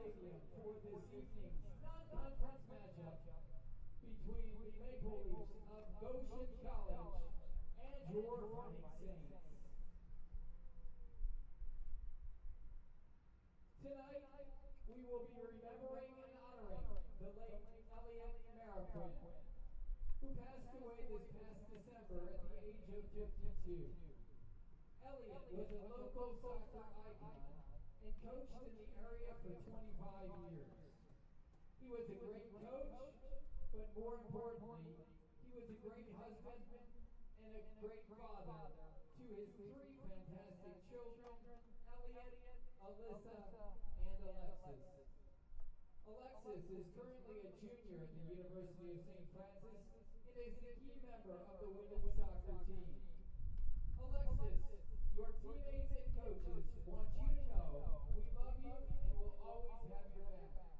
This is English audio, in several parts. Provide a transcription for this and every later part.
Stadium for this evening's non-conference matchup between the Maple Leafs of Goshen College and your Fighting Saints. Tonight, we will be remembering and honoring the late Elliot Marroquin, who passed away this past December at the age of 52. Elliot was a local soccer icon and coached in the area for 25 years. He was a great coach, but more importantly, he was a great husband and a great father to his three fantastic children, Elliot, Alyssa, and Alexis. Alexis is currently a junior at the University of St. Francis and is a key member of the women's soccer team. Alexis, your teammates and coaches want you to know we love you and will always have your back.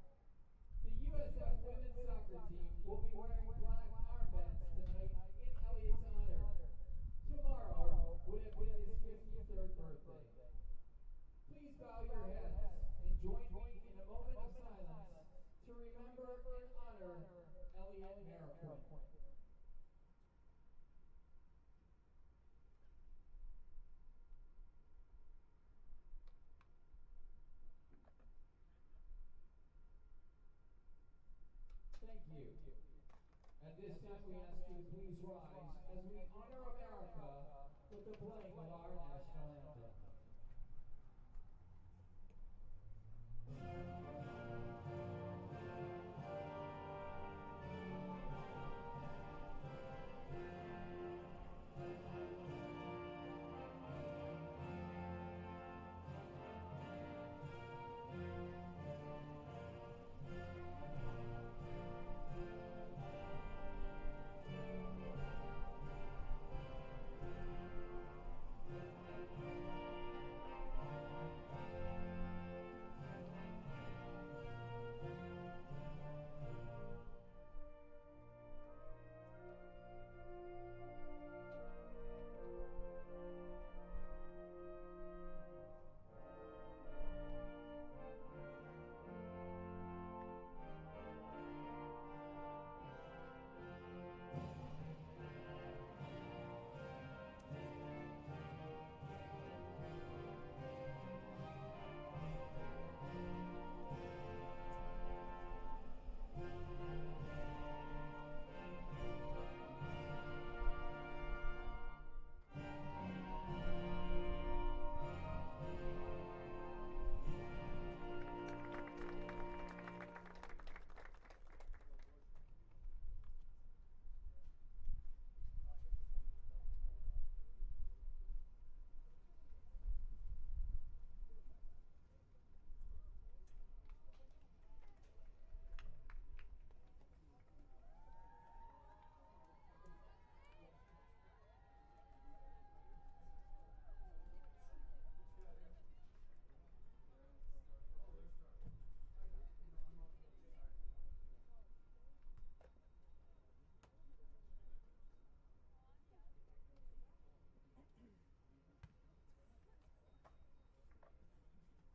The USF women's soccer team will be wearing black armbands tonight in Elliot's honor. Tomorrow would have been his 53rd birthday. Please bow your heads and join me in a moment of silence to remember and honor Elliot Marroquin. Thank you. At this time, we ask you to please rise as we honor America with the playing of our national anthem.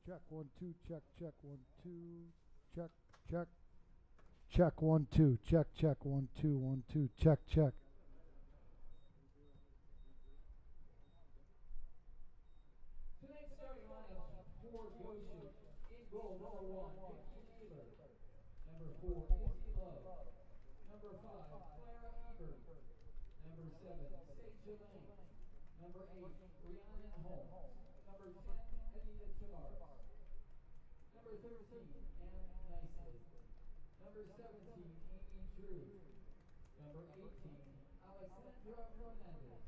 Check 1 2 check 1 2 check 1 2 check 1 2 1 2 check. Tonight's starting lineup for Goshen. In goal, number 1, Vicky Keeler. Number 4, Izzy Love. Number 5, Clara Ebert. Number 7, Sage Elaine. Number 8, Rhiannon Holmes. Number 10, Anita Tavares. Number 13, Ann Nicely. Number 17, Amy Drew. Number 18, Alexandra Fernandez.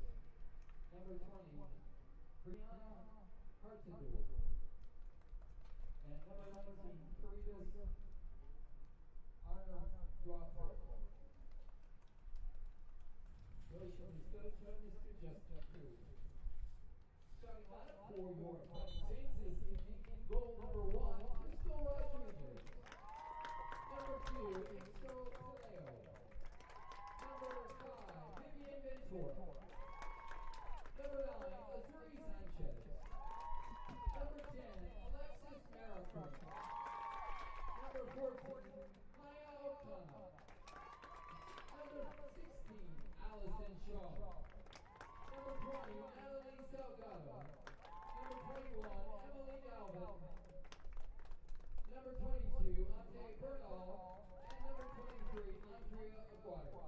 Number 20, Brianna Hartador. And number 19, Caritas Arnold Dropper. Goshen is coached by Mr. Justin Cruz. Starting lineup for your Fighting Saints this evening. In goal, number 1, Crystal Rodriguez. Number 2, Enzo Caleo. Number 5, Vivian Ventura. Number 9, Azuri Sanchez. Number 10, Alexis Marroquin. 14, Maya Okana. Number 16, Allison Shaw. Number 20, Natalie Salgado. Number 21, Emily Galvin. Number 22, Ante Bernal. And number 23, Andrea Aguirre.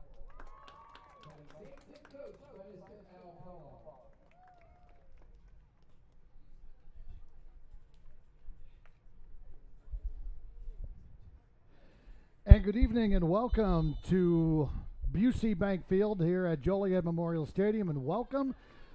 Saints and coached by Mr. Al Hall. And good evening and welcome to Busey Bank Field here at Joliet Memorial Stadium, and welcome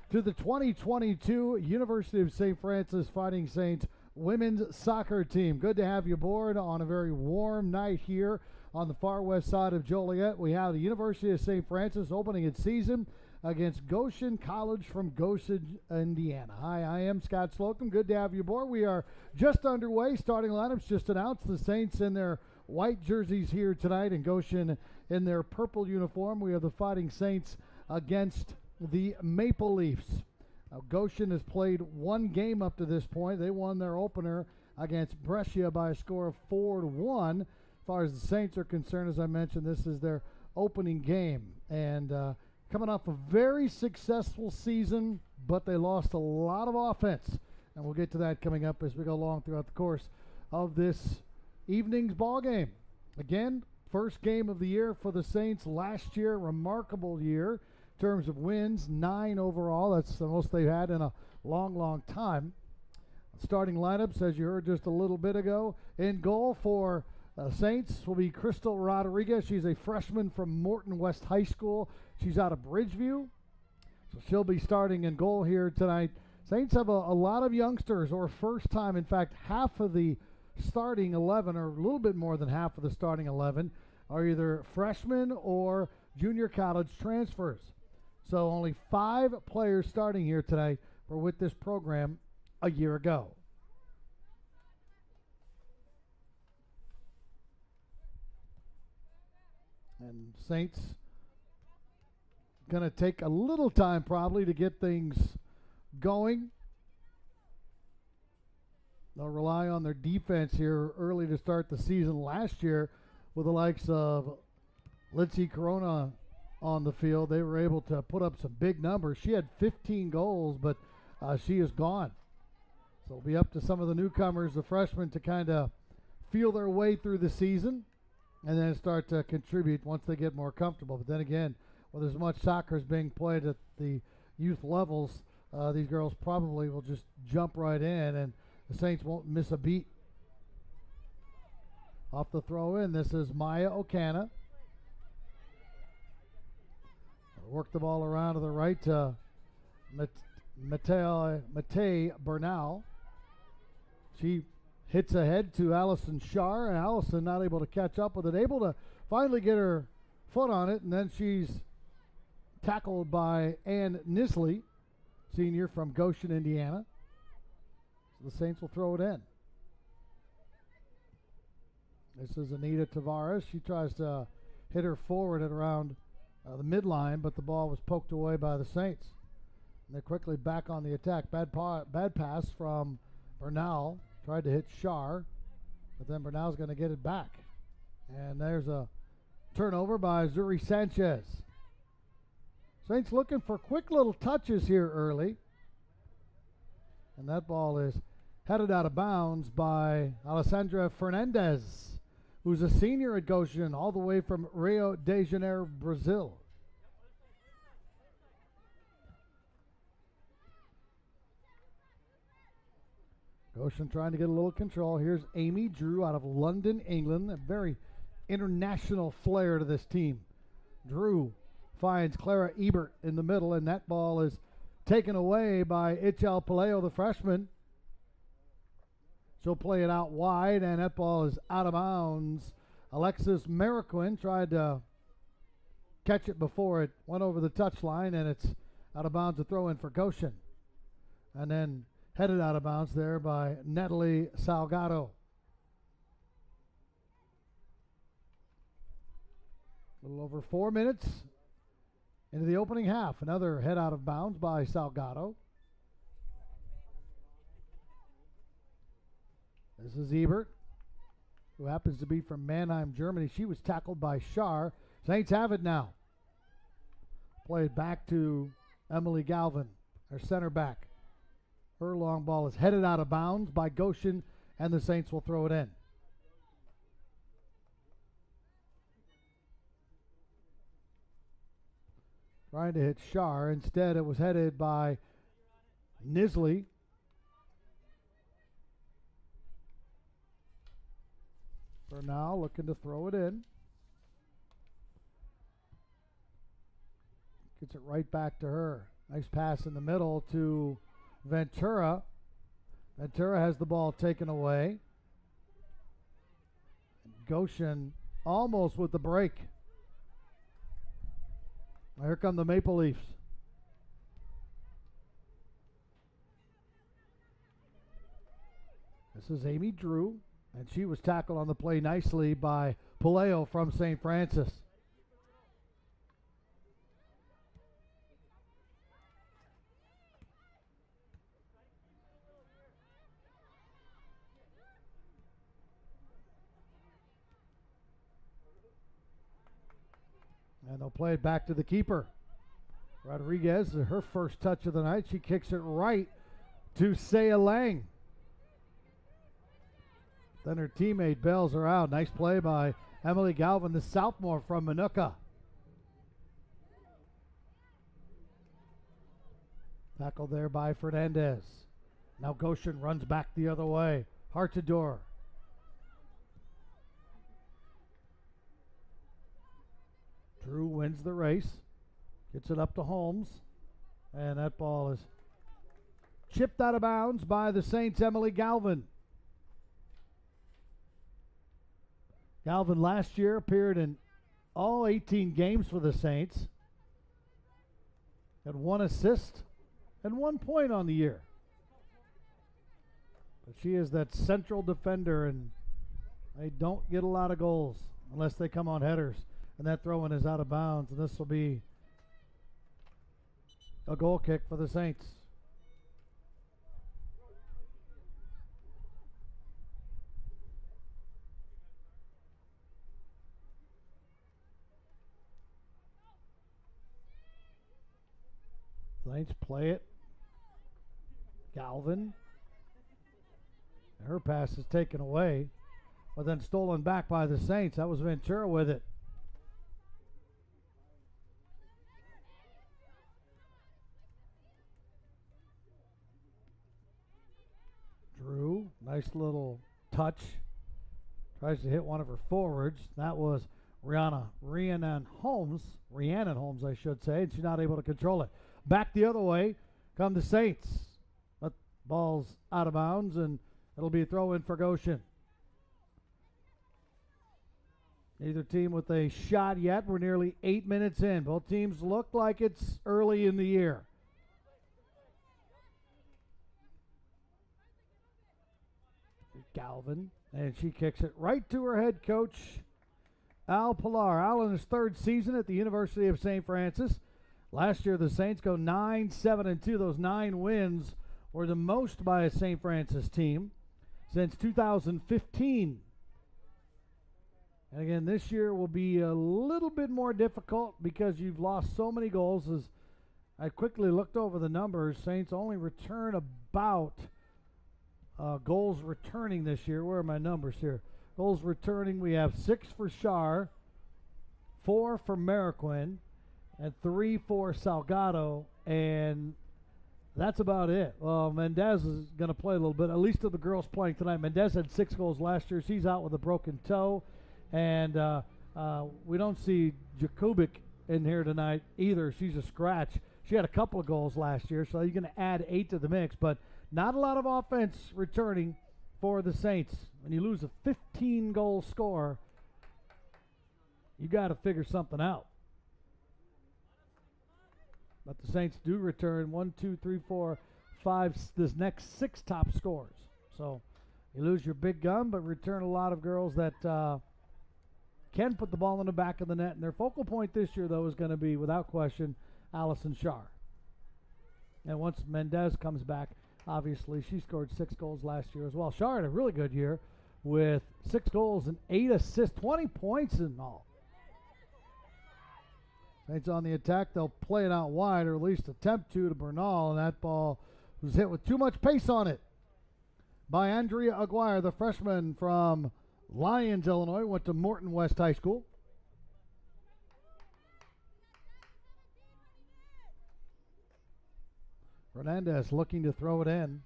to the 2022 University of St. Francis Fighting Saints women's soccer team. Good to have you aboard on a very warm night here on the far west side of Joliet. We have the University of St. Francis opening its season against Goshen College from Goshen, Indiana. Hi, I am Scott Slocum. Good to have you aboard. We are just underway. Starting lineups just announced. The Saints in their white jerseys here tonight, and Goshen in their purple uniform. We have the Fighting Saints against the Maple Leafs. Goshen has played one game up to this point. They won their opener against Brescia by a score of 4-1. As far as the Saints are concerned, as I mentioned, this is their opening game. And coming off a very successful season, but they lost a lot of offense. And we'll get to that coming up as we go along throughout the course of this evening's ball game. Again, first game of the year for the Saints last year. Remarkable year in terms of wins, 9 overall. That's the most they've had in a long time. Starting lineups, as you heard just a little bit ago. In goal for Saints will be Crystal Rodriguez. She's a freshman from Morton West High School. She's out of Bridgeview, so she'll be starting in goal here tonight. Saints have a lot of youngsters, or first time. In fact, half of the starting 11, or a little bit more than half of the starting 11, are either freshmen or junior college transfers. So only 5 players starting here tonight were with this program a year ago. And Saints going to take a little time probably to get things going. They'll rely on their defense here early to start the season. Last year, with the likes of Lindsay Corona on the field, they were able to put up some big numbers. She had 15 goals, but she is gone. So it'll be up to some of the newcomers, the freshmen, to kind of feel their way through the season and then start to contribute once they get more comfortable. But then again, with as much soccer as being played at the youth levels, these girls probably will just jump right in, and the Saints won't miss a beat. Off the throw in, this is Maya Okana. Work the ball around to the right to Matei Bernal. She hits ahead to Allison Shar, and Allison not able to catch up with it, able to finally get her foot on it, and then she's tackled by Ann Nisley, senior from Goshen, Indiana. So the Saints will throw it in. This is Anita Tavares. She tries to hit her forward at around the midline, but the ball was poked away by the Saints. And they're quickly back on the attack. Bad pass from Bernal. Tried to hit Shar, but then Bernal's going to get it back. And there's a turnover by Zuri Sanchez. Saints looking for quick little touches here early. And that ball is headed out of bounds by Alessandra Fernandez, who's a senior at Goshen, all the way from Rio de Janeiro, Brazil. Goshen trying to get a little control. Here's Amy Drew out of London, England. A very international flair to this team. Drew finds Clara Ebert in the middle, and that ball is taken away by Ichel Paleo, the freshman. She'll play it out wide, and that ball is out of bounds. Alexis Mariquin tried to catch it before it went over the touchline, and it's out of bounds, a throw in for Goshen. And then headed out of bounds there by Natalie Salgado. A little over 4 minutes into the opening half. Another head out of bounds by Salgado. This is Ebert. who happens to be from Mannheim, Germany. She was tackled by Schar. Saints have it now. Played back to Emily Galvin, her center back. Her long ball is headed out of bounds by Goshen, and the Saints will throw it in. Trying to hit Schar. Instead, it was headed by Nisley. For now, looking to throw it in. Gets it right back to her. Nice pass in the middle to Ventura. Ventura has the ball taken away. Goshen almost with the break. Well, here come the Maple Leafs. This is Amy Drew, and she was tackled on the play nicely by Puleo from St. Francis. And they'll play it back to the keeper. Rodriguez, her first touch of the night. She kicks it right to Saya Lang. Then her teammate bails her out. Nice play by Emily Galvin, the sophomore from Minooka. Tackled there by Fernandez. Now Goshen runs back the other way. Hartador. Drew wins the race. Gets it up to Holmes. And that ball is chipped out of bounds by the Saints' Emily Galvin. Galvin last year appeared in all 18 games for the Saints. Had 1 assist and 1 point on the year. But she is that central defender, and they don't get a lot of goals unless they come on headers. And that throw-in is out of bounds, and this will be a goal kick for the Saints. Saints play it. Galvin. Her pass is taken away, but then stolen back by the Saints. That was Ventura with it. Drew, nice little touch. Tries to hit one of her forwards. That was Rhiannon Holmes, I should say, and she's not able to control it. Back the other way come the Saints. But ball's out of bounds, and it'll be a throw in for Goshen. Neither team with a shot yet. We're nearly 8 minutes in. Both teams look like it's early in the year. Galvin, and she kicks it right to her head coach, Al Pilar. Al in his 3rd season at the University of St. Francis. Last year, the Saints go 9-7-2. Those 9 wins were the most by a St. Francis team since 2015. And again, this year will be a little bit more difficult because you've lost so many goals. As I quickly looked over the numbers, Saints only return about goals returning this year. Where are my numbers here? Goals returning, we have 6 for Schar, 4 for Mariquin, and 3 for Salgado, and that's about it. Well, Mendez is going to play a little bit, at least of the girls playing tonight. Mendez had 6 goals last year. She's out with a broken toe, and we don't see Jakubik in here tonight either. She's a scratch. She had a couple of goals last year, so you're going to add 8 to the mix, but not a lot of offense returning for the Saints. When you lose a 15-goal score, you got to figure something out. But the Saints do return 1, 2, 3, 4, 5, this next 6 top scores. So you lose your big gun, but return a lot of girls that can put the ball in the back of the net. And their focal point this year, though, is going to be, without question, Allison Schar. And once Mendez comes back, obviously she scored 6 goals last year as well. Schar had a really good year, with 6 goals and 8 assists, 20 points in all. Saints on the attack. They'll play it out wide, or at least attempt to Bernal, and that ball was hit with too much pace on it by Andrea Aguirre, the freshman from Lyons, Illinois, went to Morton West High School. Fernandez looking to throw it in.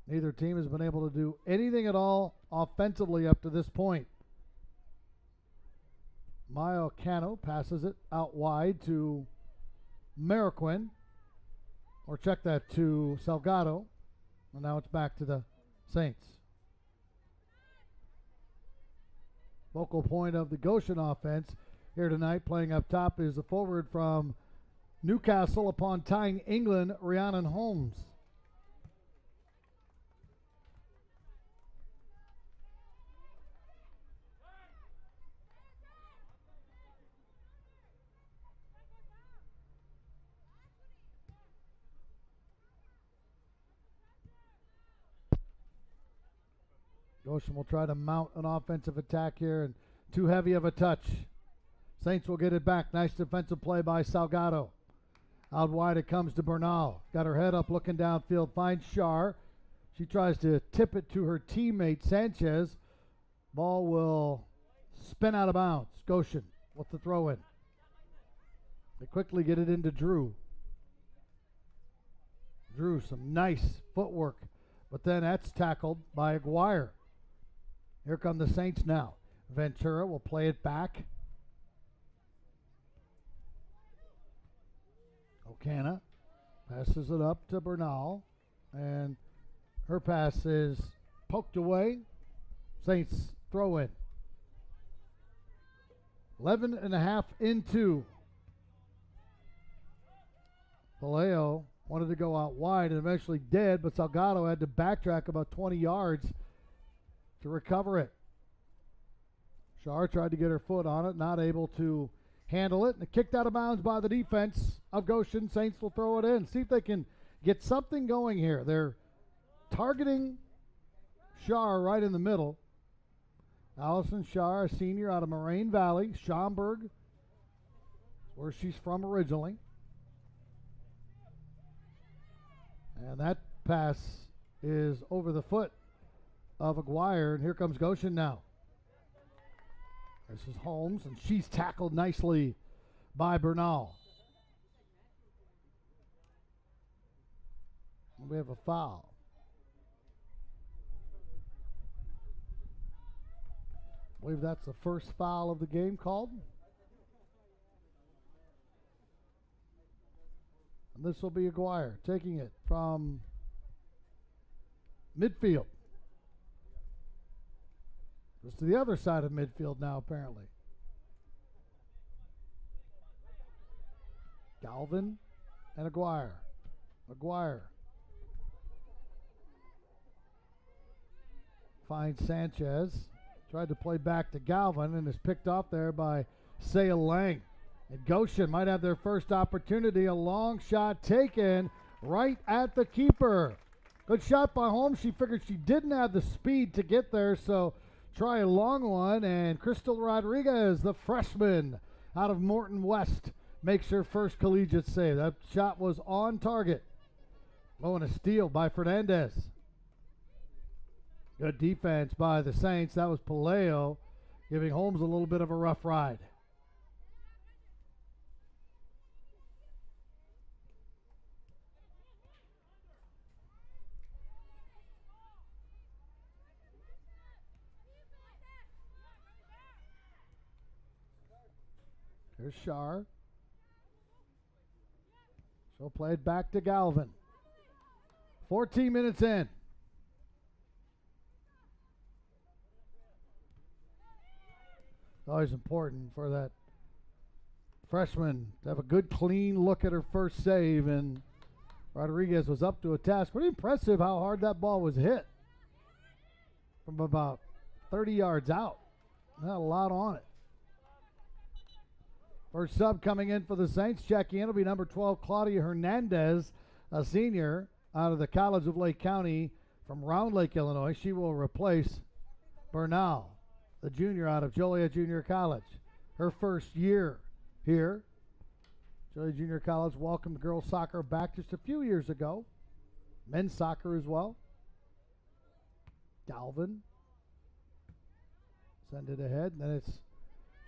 Neither team has been able to do anything at all offensively up to this point. Maya Cano passes it out wide to Mariquin, or check that, to Salgado, and now it's back to the Saints. Focal point of the Goshen offense here tonight, playing up top, is the forward from Newcastle upon tying England, Rhiannon Holmes. Goshen will try to mount an offensive attack here, and too heavy of a touch. Saints will get it back. Nice defensive play by Salgado. Out wide it comes to Bernal. Got her head up looking downfield. Finds Shar. She tries to tip it to her teammate Sanchez. Ball will spin out of bounds. Goshen with the throw in. They quickly get it into Drew. Drew, some nice footwork, but then that's tackled by Aguirre. Here come the Saints now. Ventura will play it back. Ocana passes it up to Bernal, and her pass is poked away. Saints throw in. 11 and a half into. Vallejo wanted to go out wide and eventually did, but Salgado had to backtrack about 20 yards to recover it. Shar tried to get her foot on it, not able to handle it, and kicked out of bounds by the defense of Goshen. Saints will throw it in. See if they can get something going here. They're targeting Shar right in the middle. Allison Shar, a senior out of Moraine Valley, Schaumburg, where she's from originally. And that pass is over the foot of Aguirre, and here comes Goshen now. This is Holmes, and she's tackled nicely by Bernal. We have a foul. I believe that's the first foul of the game called. And this will be Aguirre taking it from midfield. Just to the other side of midfield now, apparently. Galvin and Aguirre. Aguirre finds Sanchez. Tried to play back to Galvin and is picked off there by Saya Lang. And Goshen might have their first opportunity. A long shot taken right at the keeper. Good shot by Holmes. She figured she didn't have the speed to get there, so try a long one. And Crystal Rodriguez, the freshman out of Morton West, makes her first collegiate save. That shot was on target. Oh, and a steal by Fernandez. Good defense by the Saints. That was Palaio giving Holmes a little bit of a rough ride. Here's Shar. She'll play it back to Galvin. 14 minutes in. It's always important for that freshman to have a good, clean look at her first save, and Rodriguez was up to a task. Pretty impressive how hard that ball was hit from about 30 yards out. Not a lot on it. First sub coming in for the Saints. Checking in will be number 12, Claudia Hernandez, a senior out of the College of Lake County from Round Lake, Illinois. She will replace Bernal, the junior out of Joliet Junior College. Her first year here. Joliet Junior College welcomed girls soccer back just a few years ago. Men's soccer as well. Galvin send it ahead, and then it's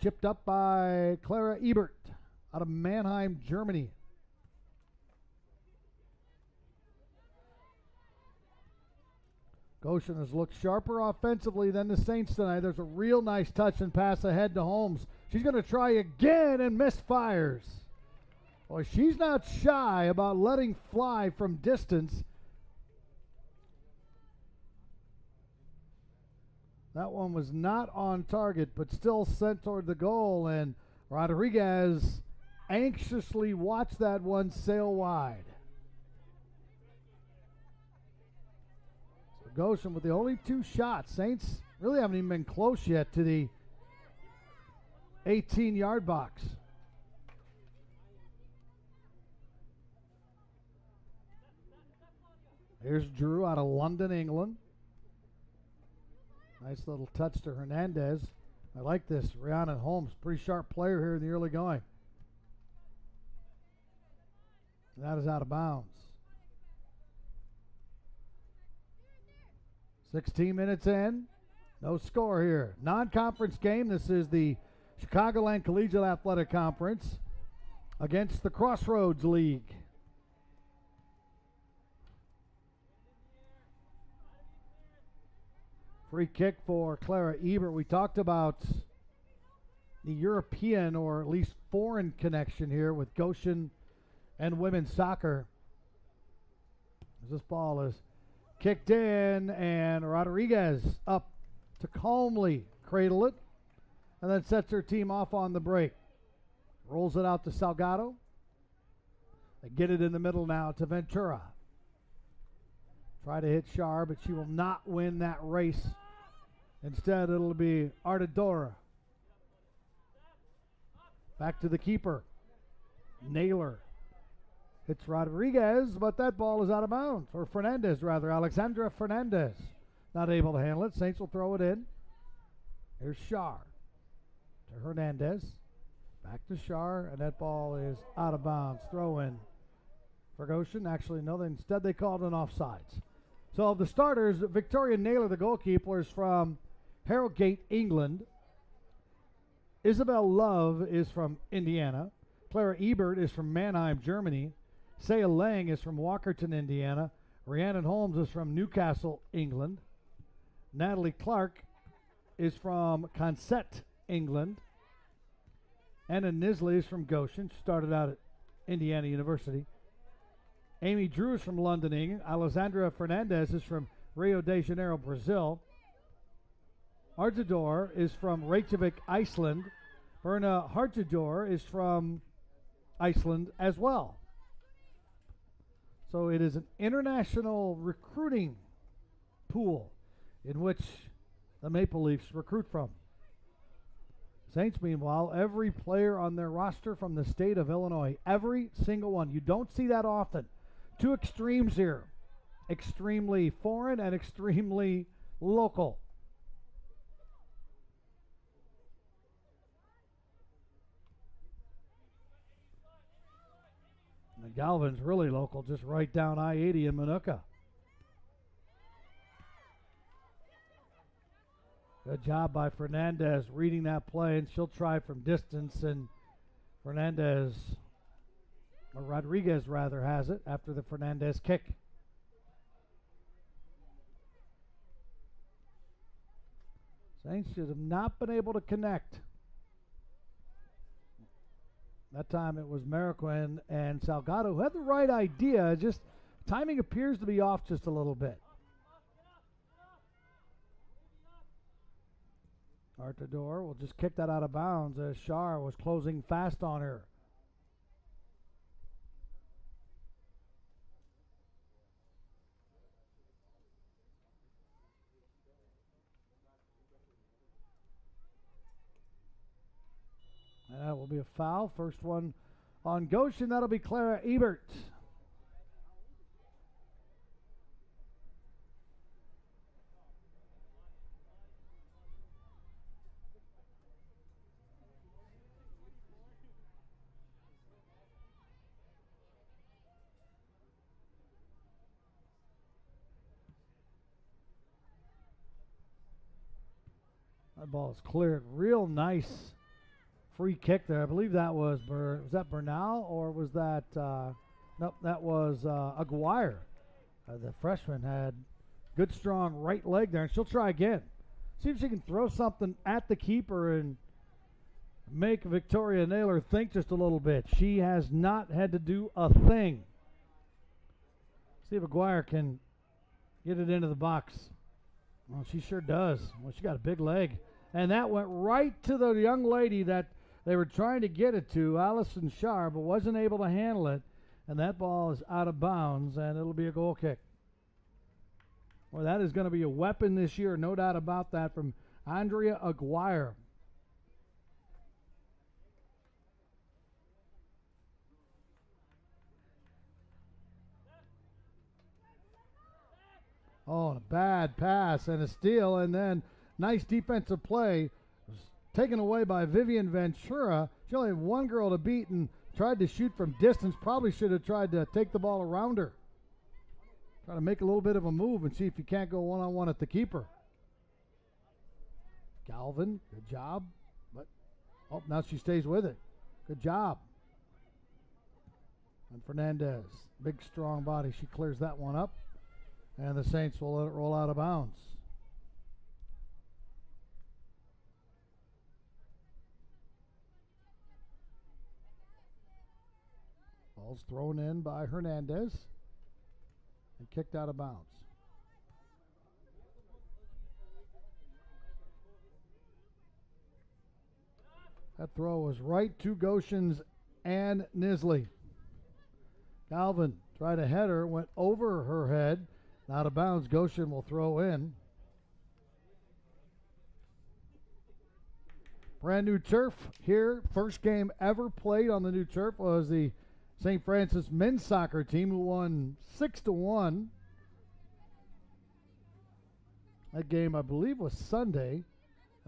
chipped up by Clara Ebert out of Mannheim, Germany. Goshen has looked sharper offensively than the Saints tonight. There's a real nice touch and pass ahead to Holmes. She's going to try again and misfires. Boy, she's not shy about letting fly from distance. That one was not on target, but still sent toward the goal, and Rodriguez anxiously watched that one sail wide. So Goshen with the only 2 shots. Saints really haven't even been close yet to the 18-yard box. Here's Drew out of London, England. Nice little touch to Hernandez. I like this. Rhiannon Holmes, pretty sharp player here in the early going. And that is out of bounds. 16 minutes in. No score here. Non-conference game. This is the Chicagoland Collegiate Athletic Conference against the Crossroads League. Free kick for Clara Ebert. We talked about the European or at least foreign connection here with Goshen and women's soccer. As this ball is kicked in, and Rodriguez up to calmly cradle it and then sets her team off on the break. Rolls it out to Salgado. They get it in the middle now to Ventura. Try to hit Shar, but she will not win that race. Instead, it'll be Artadora. Back to the keeper. Naylor hits Rodriguez, but that ball is out of bounds. Or Fernandez, rather. Alexandra Fernandez. Not able to handle it. Saints will throw it in. Here's Shar to Hernandez. Back to Shar, and that ball is out of bounds. Throw in for Goshen. Actually, no, instead they called an offsides. So the starters, Victoria Naylor, the goalkeeper, is from Harrogate, England. Isabel Love is from Indiana. Clara Ebert is from Mannheim, Germany. Saya Lang is from Walkerton, Indiana. Rhiannon Holmes is from Newcastle, England. Natalie Clark is from Consett, England. Anna Nisley is from Goshen. She started out at Indiana University. Amy Drew is from London, England. Alessandra Fernandez is from Rio de Janeiro, Brazil. Artador is from Reykjavik, Iceland. Berna Hartador is from Iceland as well. So it is an international recruiting pool in which the Maple Leafs recruit from. Saints, meanwhile, every player on their roster from the state of Illinois, every single one. You don't see that often. 2 extremes here. Extremely foreign and extremely local. And Galvin's really local, just right down I-80 in Minooka. Good job by Fernandez reading that play, and she'll try from distance, and Fernandez, or Rodriguez rather, has it after the Fernandez kick. Saints should have not been able to connect. That time it was Mariquin and Salgado who had the right idea, just timing appears to be off just a little bit. Artador will just kick that out of bounds as Shar was closing fast on her. And that will be a foul. First one on Goshen. That'll be Clara Ebert. That ball is cleared. Real nice free kick there. I believe that was that Bernal or was that nope, that was Aguirre. The freshman had good strong right leg there, and she'll try again. See if she can throw something at the keeper and make Victoria Naylor think just a little bit. She has not had to do a thing. See if Aguirre can get it into the box. Well, she sure does. Well, she got a big leg. And that went right to the young lady that they were trying to get it to, Allison Sharp, but wasn't able to handle it. And that ball is out of bounds, and it'll be a goal kick. Well, that is going to be a weapon this year, no doubt about that, from Andrea Aguirre. Oh, and a bad pass and a steal, and then nice defensive play. Was taken away by Vivian Ventura. She only had one girl to beat and tried to shoot from distance. Probably should have tried to take the ball around her. Try to make a little bit of a move and see if you can't go one-on-one at the keeper. Galvin, good job. But oh, now she stays with it. Good job. And Fernandez, big strong body. She clears that one up. And the Saints will let it roll out of bounds. Ball's thrown in by Hernandez and kicked out of bounds. That throw was right to Goshen's Ann Nisley. Galvin tried a header, went over her head. Out of bounds, Goshen will throw in. Brand new turf here. First game ever played on the new turf was the St. Francis men's soccer team, who won 6-1. That game, I believe, was Sunday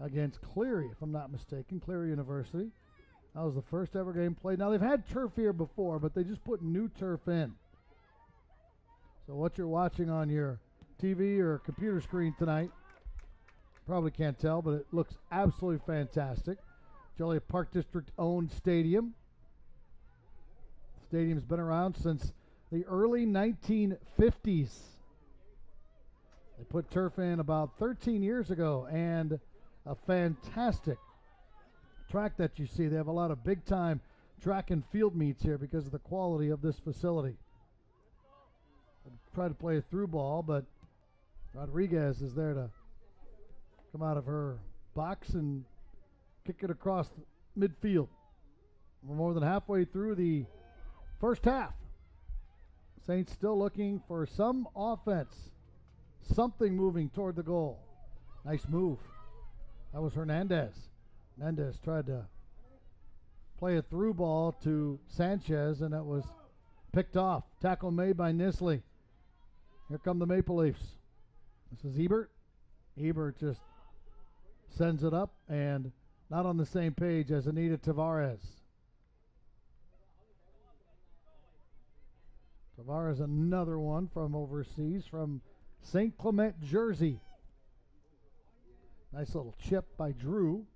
against Cleary, if I'm not mistaken, Cleary University. That was the first ever game played. Now, they've had turf here before, but they just put new turf in. So what you're watching on your TV or computer screen tonight, probably can't tell, but it looks absolutely fantastic. Joliet Park District owned stadium. The stadium's been around since the early 1950s. They put turf in about 13 years ago, and a fantastic track that you see. They have a lot of big time track and field meets here because of the quality of this facility. Try to play a through ball, but Rodriguez is there to come out of her box and kick it across midfield. We're more than halfway through the first half. Saints still looking for some offense, something moving toward the goal. Nice move. That was Hernandez. Hernandez tried to play a through ball to Sanchez, and that was picked off. Tackle made by Nisley. Here come the Maple Leafs. This is Ebert. Ebert just sends it up and not on the same page as Anita Tavares. Tavares, another one from overseas, from St. Clement, Jersey. Nice little chip by Drew.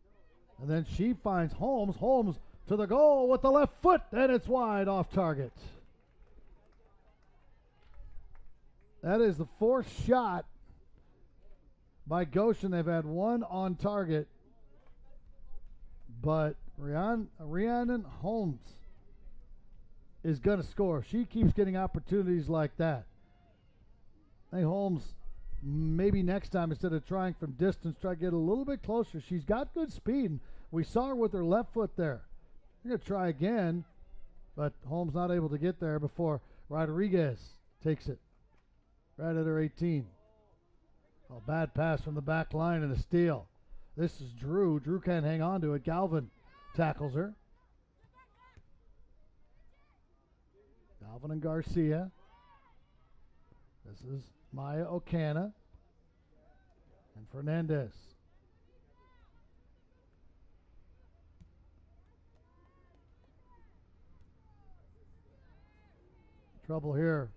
And then she finds Holmes. Holmes to the goal with the left foot, and it's wide off target. That is the fourth shot by Goshen. They've had one on target, but Rhiannon Holmes is going to score. She keeps getting opportunities like that. I think Holmes, maybe next time, instead of trying from distance, try to get a little bit closer. She's got good speed. We saw her with her left foot there. We're going to try again, but Holmes not able to get there before Rodriguez takes it. Right at her 18. Oh, bad pass from the back line and a steal. This is Drew. Drew can't hang on to it. Galvin tackles her. Galvin and Garcia. This is Maya Ocana and Fernandez. Trouble here.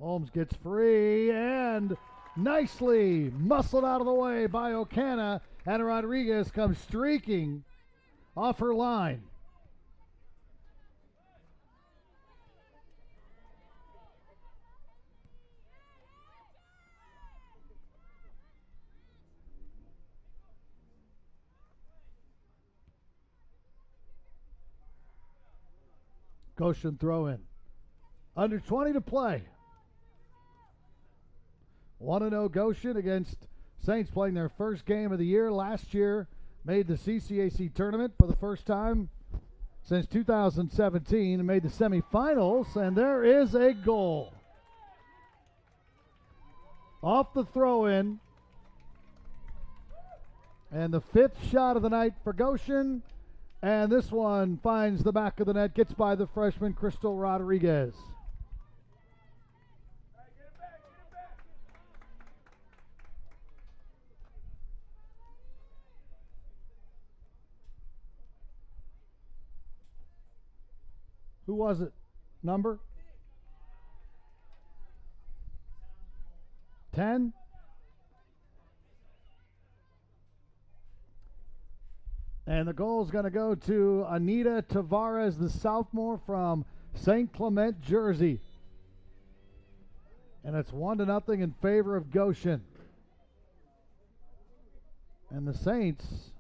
Holmes gets free and nicely muscled out of the way by Ocana Hannah Rodriguez comes streaking off her line. Goshen throw in. Under 20 to play. 1-0 Goshen against Saints, playing their first game of the year. Last year made the CCAC tournament for the first time since 2017 and made the semifinals, and there is a goal. Off the throw-in. And the fifth shot of the night for Goshen. And this one finds the back of the net, gets by the freshman Crystal Rodriguez. Who was it? Number? 10? And the goal is going to go to Anita Tavares, the sophomore from St. Clement, Jersey. And it's 1-0 in favor of Goshen. And the Saints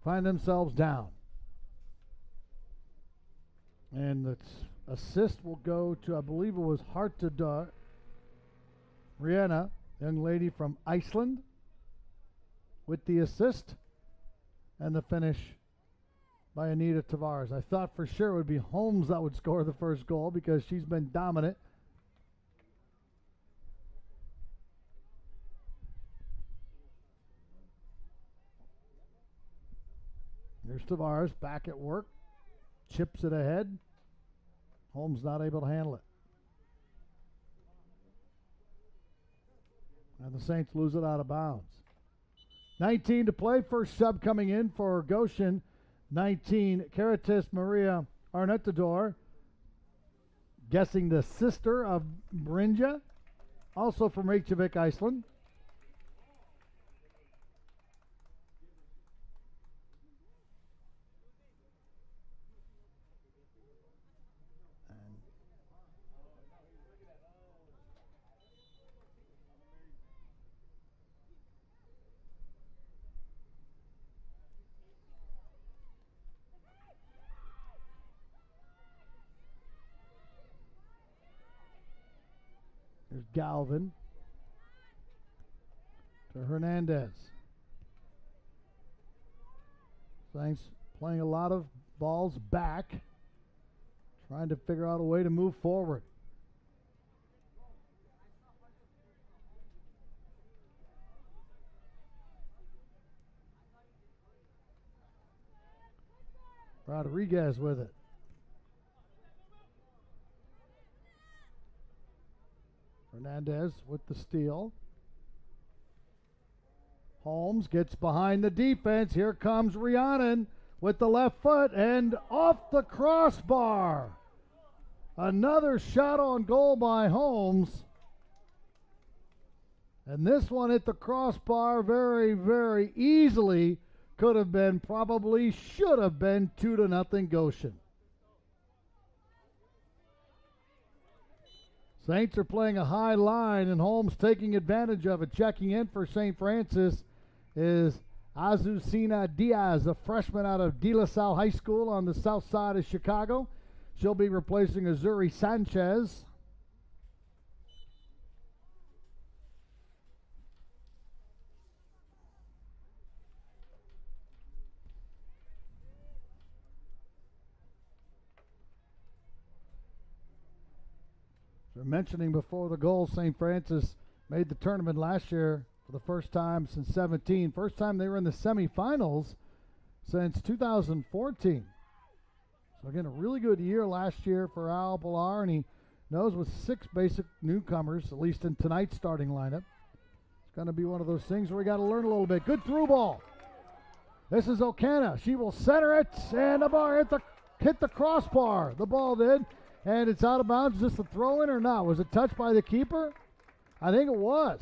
find themselves down. And the assist will go to, I believe it was Hartadar Rihanna, young lady from Iceland, with the assist, and the finish by Anita Tavares. I thought for sure it would be Holmes that would score the first goal because she's been dominant. There's Tavares back at work, chips it ahead. Holmes not able to handle it. And the Saints lose it out of bounds. 19 to play. First sub coming in for Goshen. 19, Caritas Maria Arnetador. Guessing the sister of Brinja. Also from Reykjavik, Iceland. There's Galvin to Hernandez. Saints playing a lot of balls back, trying to figure out a way to move forward. Rodriguez with it. Hernandez with the steal. Holmes gets behind the defense. Here comes Rhiannon with the left foot and off the crossbar. Another shot on goal by Holmes. And this one hit the crossbar very, very easily. Could have been, probably should have been 2-0 Goshen. Saints are playing a high line, and Holmes taking advantage of it. Checking in for St. Francis is Azucena Diaz, a freshman out of De La Salle High School on the south side of Chicago. She'll be replacing Azuri Sanchez. Mentioning before the goal, St. Francis made the tournament last year for the first time since 17. First time they were in the semifinals since 2014. So again, a really good year last year for Al Pilar, and he knows with 6 basic newcomers, at least in tonight's starting lineup, it's going to be one of those things where we got to learn a little bit. Good through ball. This is Okana. She will center it, and the bar hit the crossbar. The ball did. And it's out of bounds. Is this a throw-in or not? Was it touched by the keeper? I think it was.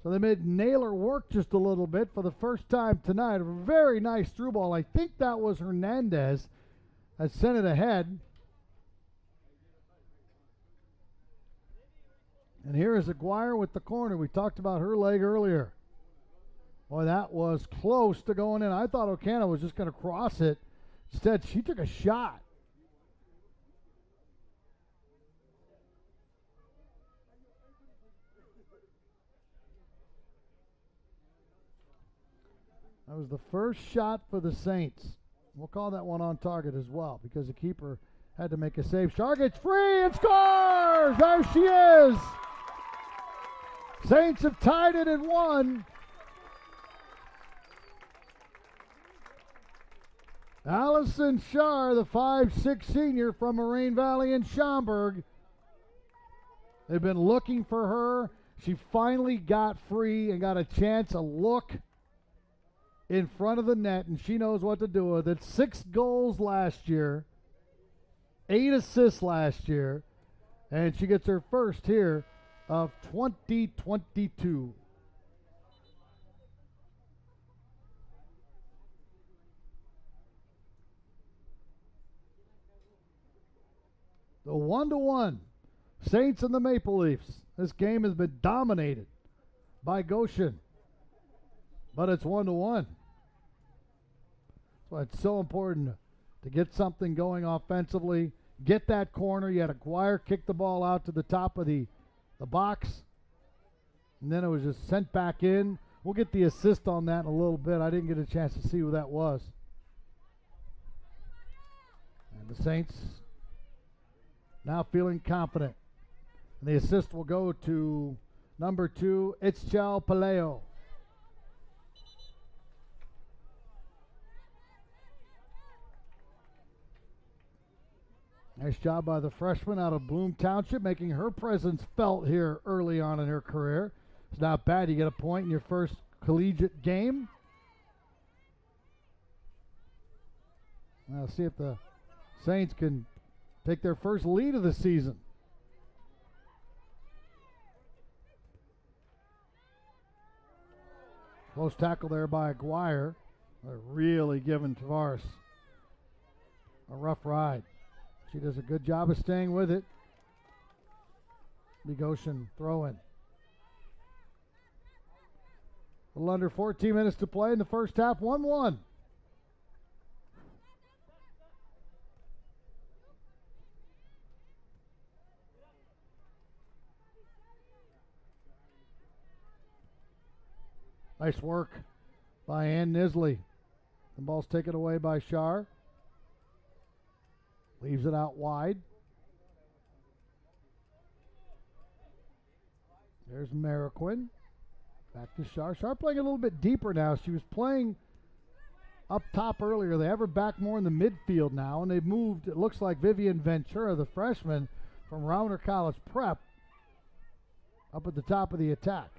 So they made Naylor work just a little bit for the first time tonight. A very nice through ball. I think that was Hernandez that sent it ahead. And here is Aguirre with the corner. We talked about her leg earlier. Boy, that was close to going in. I thought O'Cana was just going to cross it. Instead, she took a shot. That was the first shot for the Saints. We'll call that one on target as well because the keeper had to make a save. Shar gets free and scores! There she is! Saints have tied it at 1. Allison Shar, the 5'6" senior from Moraine Valley in Schaumburg. They've been looking for her. She finally got free and got a chance, a look in front of the net, and she knows what to do with it. 6 goals last year, 8 assists last year, and she gets her first here of 2022. The 1-1 Saints and the Maple Leafs. This game has been dominated by Goshen, but it's 1-1. That's why it's so important to get something going offensively, get that corner. You had Aguirre kick the ball out to the top of the box, and then it was just sent back in. We'll get the assist on that in a little bit. I didn't get a chance to see who that was. And the Saints now feeling confident. And the assist will go to number 2, Itzchel Paleo. Nice job by the freshman out of Bloom Township, making her presence felt here early on in her career. It's not bad. You get a point in your first collegiate game. Now see if the Saints can take their first lead of the season. Close tackle there by Aguirre. They're really giving Tavares a rough ride. She does a good job of staying with it. Goshen throw in. A little under 14 minutes to play in the first half. 1-1. Nice work by Ann Nisley. The ball's taken away by Shar. Leaves it out wide. There's Mariquin. Back to Shar. Shar playing a little bit deeper now. She was playing up top earlier. They have her back more in the midfield now, and they've moved, it looks like, Vivian Ventura, the freshman from Rauner College Prep, up at the top of the attack.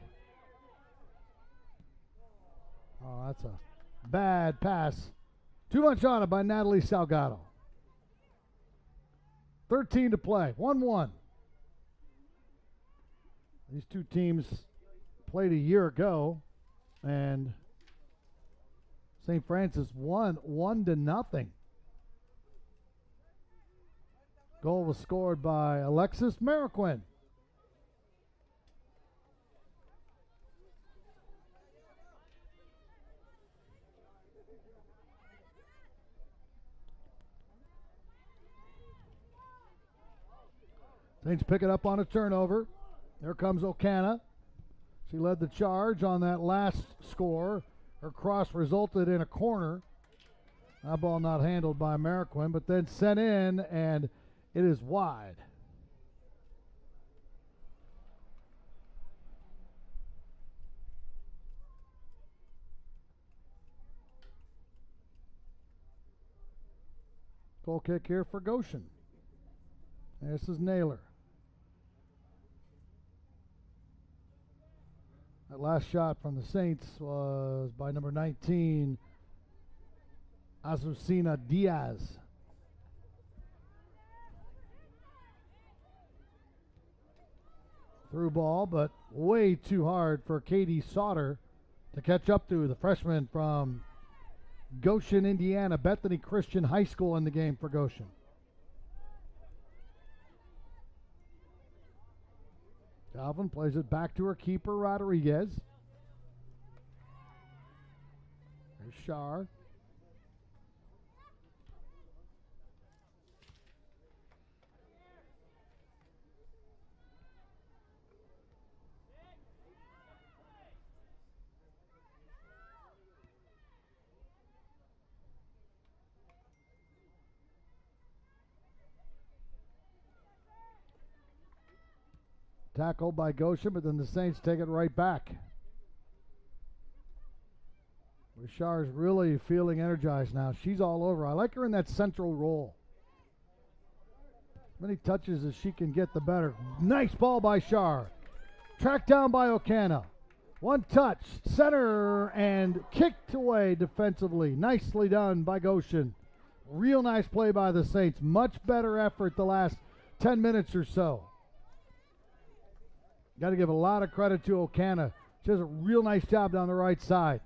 Oh, that's a bad pass. Too much on it by Natalie Salgado. 13 to play. 1-1. These two teams played a year ago, and St. Francis won 1-0. Goal was scored by Alexis Mariquin. Saints pick it up on a turnover. There comes O'Cana. She led the charge on that last score. Her cross resulted in a corner. That ball not handled by Mariquin, but then sent in, and it is wide. Goal kick here for Goshen. This is Naylor. That last shot from the Saints was by number 19, Azucena Diaz. Through ball, but way too hard for Katie Sauter to catch up to. The freshman from Goshen, Indiana, Bethany Christian High School in the game for Goshen. Calvin plays it back to her keeper, Rodriguez. There's Shar. Tackled by Goshen, but then the Saints take it right back. Bouchard's really feeling energized now. She's all over. I like her in that central role. As many touches as she can get, the better. Nice ball by Shar. Tracked down by Okana. One touch, center, and kicked away defensively. Nicely done by Goshen. Real nice play by the Saints. Much better effort the last 10 minutes or so. Got to give a lot of credit to Okana. She does a real nice job down the right side.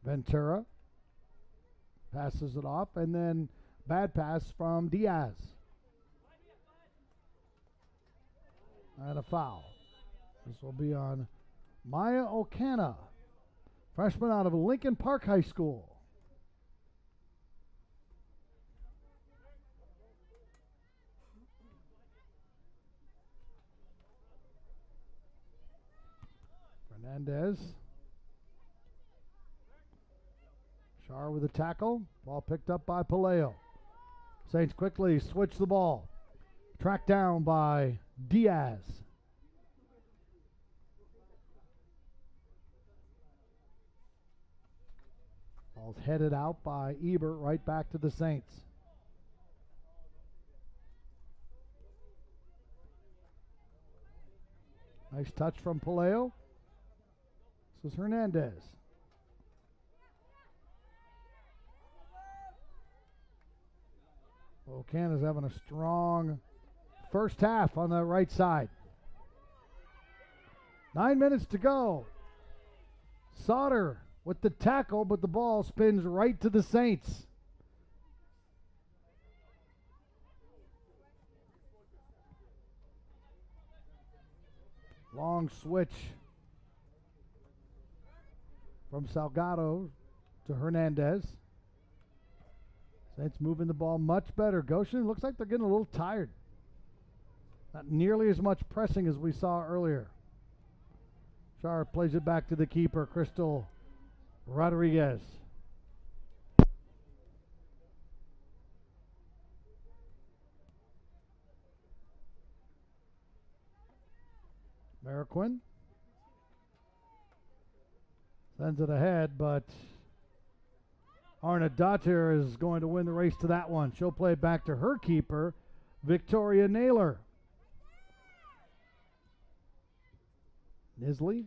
Ventura passes it off, and then bad pass from Diaz. And a foul. This will be on Maya Okana, freshman out of Lincoln Park High School. Fernandez. Shar with a tackle. Ball picked up by Paleo. Saints quickly switch the ball. Tracked down by Diaz. Ball's headed out by Ebert, right back to the Saints. Nice touch from Paleo. This is Hernandez. Okana's having a strong first half on the right side. 9 minutes to go. Sauter with the tackle, but the ball spins right to the Saints. Long switch from Salgado to Hernandez. Saints moving the ball much better. Goshen looks like they're getting a little tired. Not nearly as much pressing as we saw earlier. Shar plays it back to the keeper, Crystal Rodriguez. Mariquin sends it ahead, but Arna Datter is going to win the race to that one. She'll play it back to her keeper, Victoria Naylor. Nisley.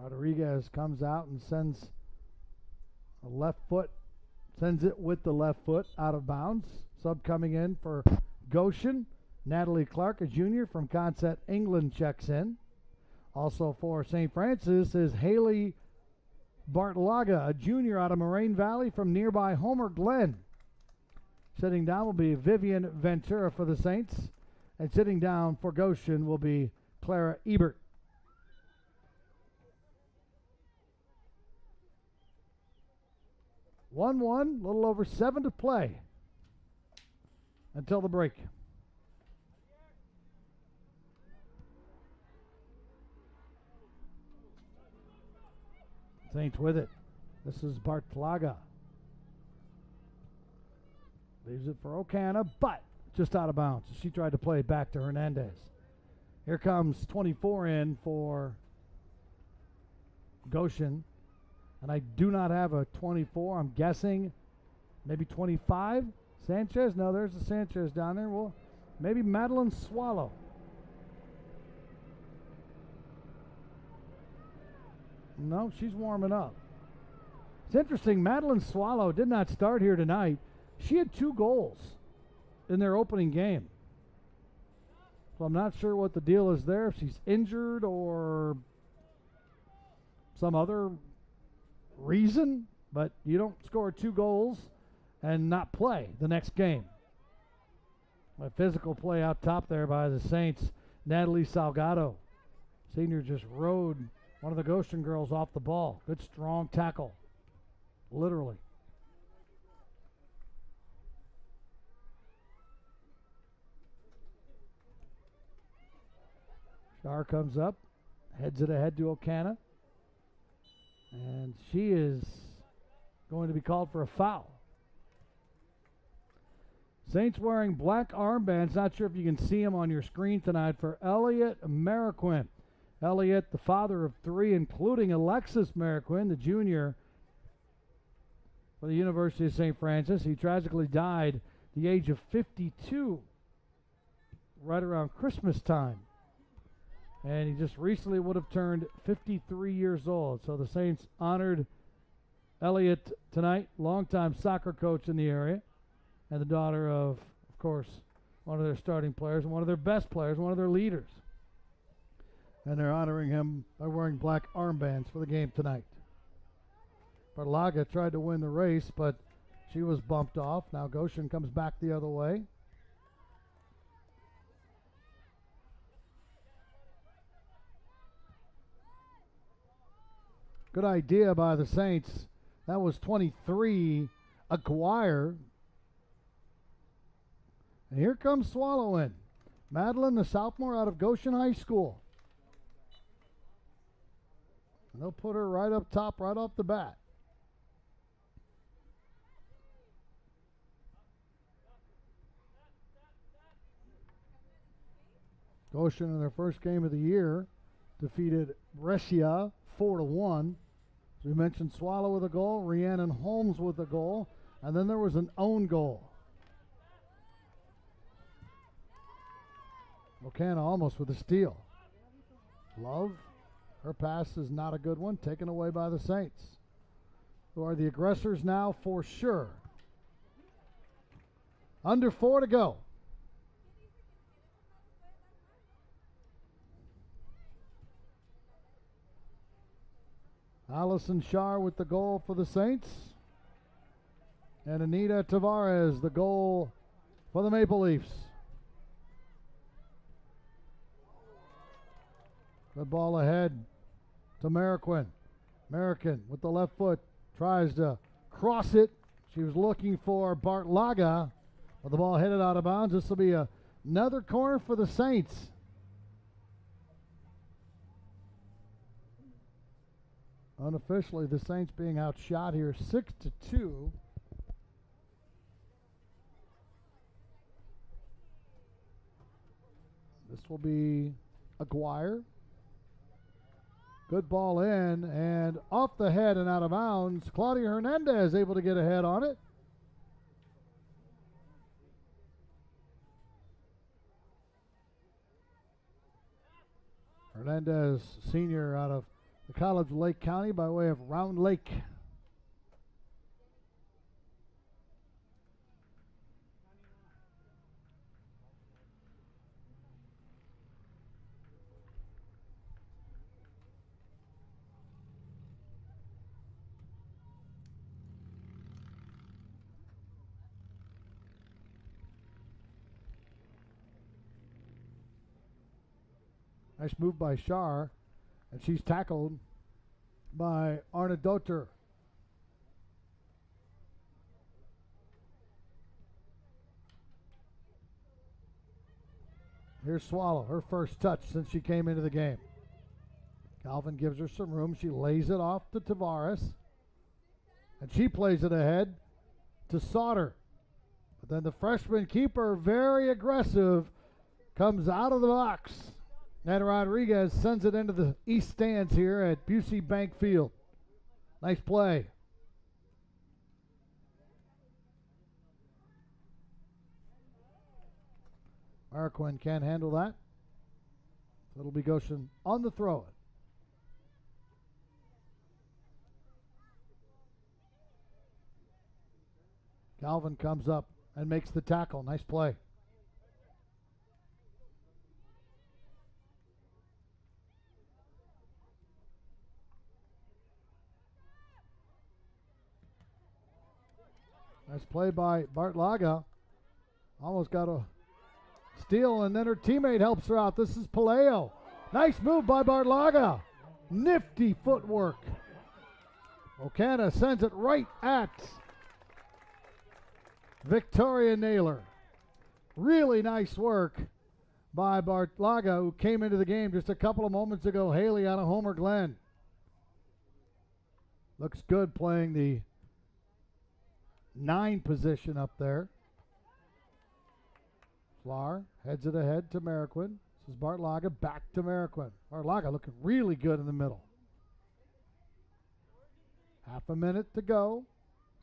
Rodriguez comes out and sends a left foot, sends it with the left foot out of bounds. Sub coming in for Goshen. Natalie Clark, a junior from Consett, England, checks in. Also for St. Francis is Haley Bartolaga, a junior out of Moraine Valley from nearby Homer Glen. Sitting down will be Vivian Ventura for the Saints. And sitting down for Goshen will be Clara Ebert. 1-1, a little over 7 to play until the break. Saints with it. This is Bartolaga. Leaves it for Okana, but just out of bounds. She tried to play it back to Hernandez. Here comes 24 in for Goshen. And I do not have a 24. I'm guessing maybe 25. Sanchez? No, there's a Sanchez down there. Well, maybe Madeline Swallow. No, she's warming up. It's interesting. Madeline Swallow did not start here tonight. She had 2 goals in their opening game. So I'm not sure what the deal is there, if she's injured or some other reason, but you don't score 2 goals and not play the next game. A physical play out top there by the Saints. Natalie Salgado, senior, just rode one of the Goshen girls off the ball. Good strong tackle, literally. Star comes up, heads it ahead to Okana. And she is going to be called for a foul. Saints wearing black armbands. Not sure if you can see them on your screen tonight, for Elliot Mariquin. Elliot, the father of 3, including Alexis Mariquin, the junior for the University of St. Francis. He tragically died at the age of 52, right around Christmas time. And he just recently would have turned 53 years old. So the Saints honored Elliot tonight, longtime soccer coach in the area, and the daughter of course, one of their starting players, and one of their best players, one of their leaders. And they're honoring him by wearing black armbands for the game tonight. Barlaga tried to win the race, but she was bumped off. Now Goshen comes back the other way. Good idea by the Saints. That was 23, Aguirre. And here comes Swallow in. Madeline, the sophomore out of Goshen High School. And they'll put her right up top, right off the bat. Goshen, in their first game of the year, defeated Brescia 4-1. As we mentioned, Swallow with a goal, Rhiannon Holmes with a goal, and then there was an own goal. Okana almost with a steal. Love, her pass is not a good one, taken away by the Saints, who are the aggressors now for sure. Under 4 to go. Allison Shar with the goal for the Saints. And Anita Tavares, the goal for the Maple Leafs. Good ball ahead to Mariquin. Mariquin with the left foot tries to cross it. She was looking for Bartlaga, but the ball headed out of bounds. This will be another corner for the Saints. Unofficially, the Saints being outshot here 6-2. This will be Aguirre. Good ball in and off the head and out of bounds. Claudia Hernandez able to get ahead on it. Hernandez, senior out of the College of Lake County by way of Round Lake. Nice move by Shar, and she's tackled by Arnadotter. Here's Swallow, her first touch since she came into the game. Calvin gives her some room. She lays it off to Tavares, and she plays it ahead to Sauter. But then the freshman keeper, very aggressive, comes out of the box And Rodriguez sends it into the east stands here at Busey Bank Field. Nice play. Marquin can't handle that. It'll be Goshen on the throw it. Galvin comes up and makes the tackle. Nice play. Nice play by Bartlaga. Almost got a steal, and then her teammate helps her out. This is Paleo. Nice move by Bartlaga. Nifty footwork. Ocana sends it right at Victoria Naylor. Really nice work by Bartlaga, who came into the game just a couple of moments ago. Haley out of Homer Glen. Looks good playing the 9 position up there. Flar heads it ahead to Marquin. This is Bartlaga back to Marquin. Bartlaga looking really good in the middle. Half a minute to go.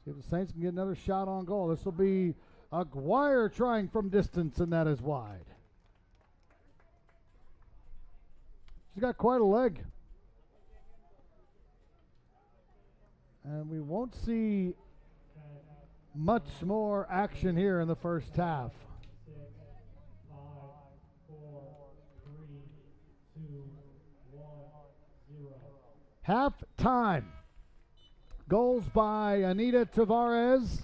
See if the Saints can get another shot on goal. This will be Aguirre trying from distance, and that is wide. She's got quite a leg. And we won't see much more action here in the first half. 6, 5, 4, 3, 2, 1, 0. Half time. Goals by Anita Tavares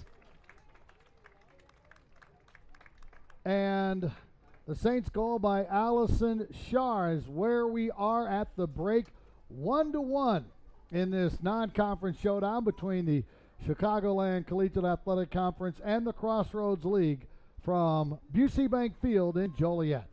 and the Saints goal by Allison Shar is where we are at the break. 1-1 in this non-conference showdown between the Chicagoland Collegiate Athletic Conference and the Crossroads League from Busey Bank Field in Joliet.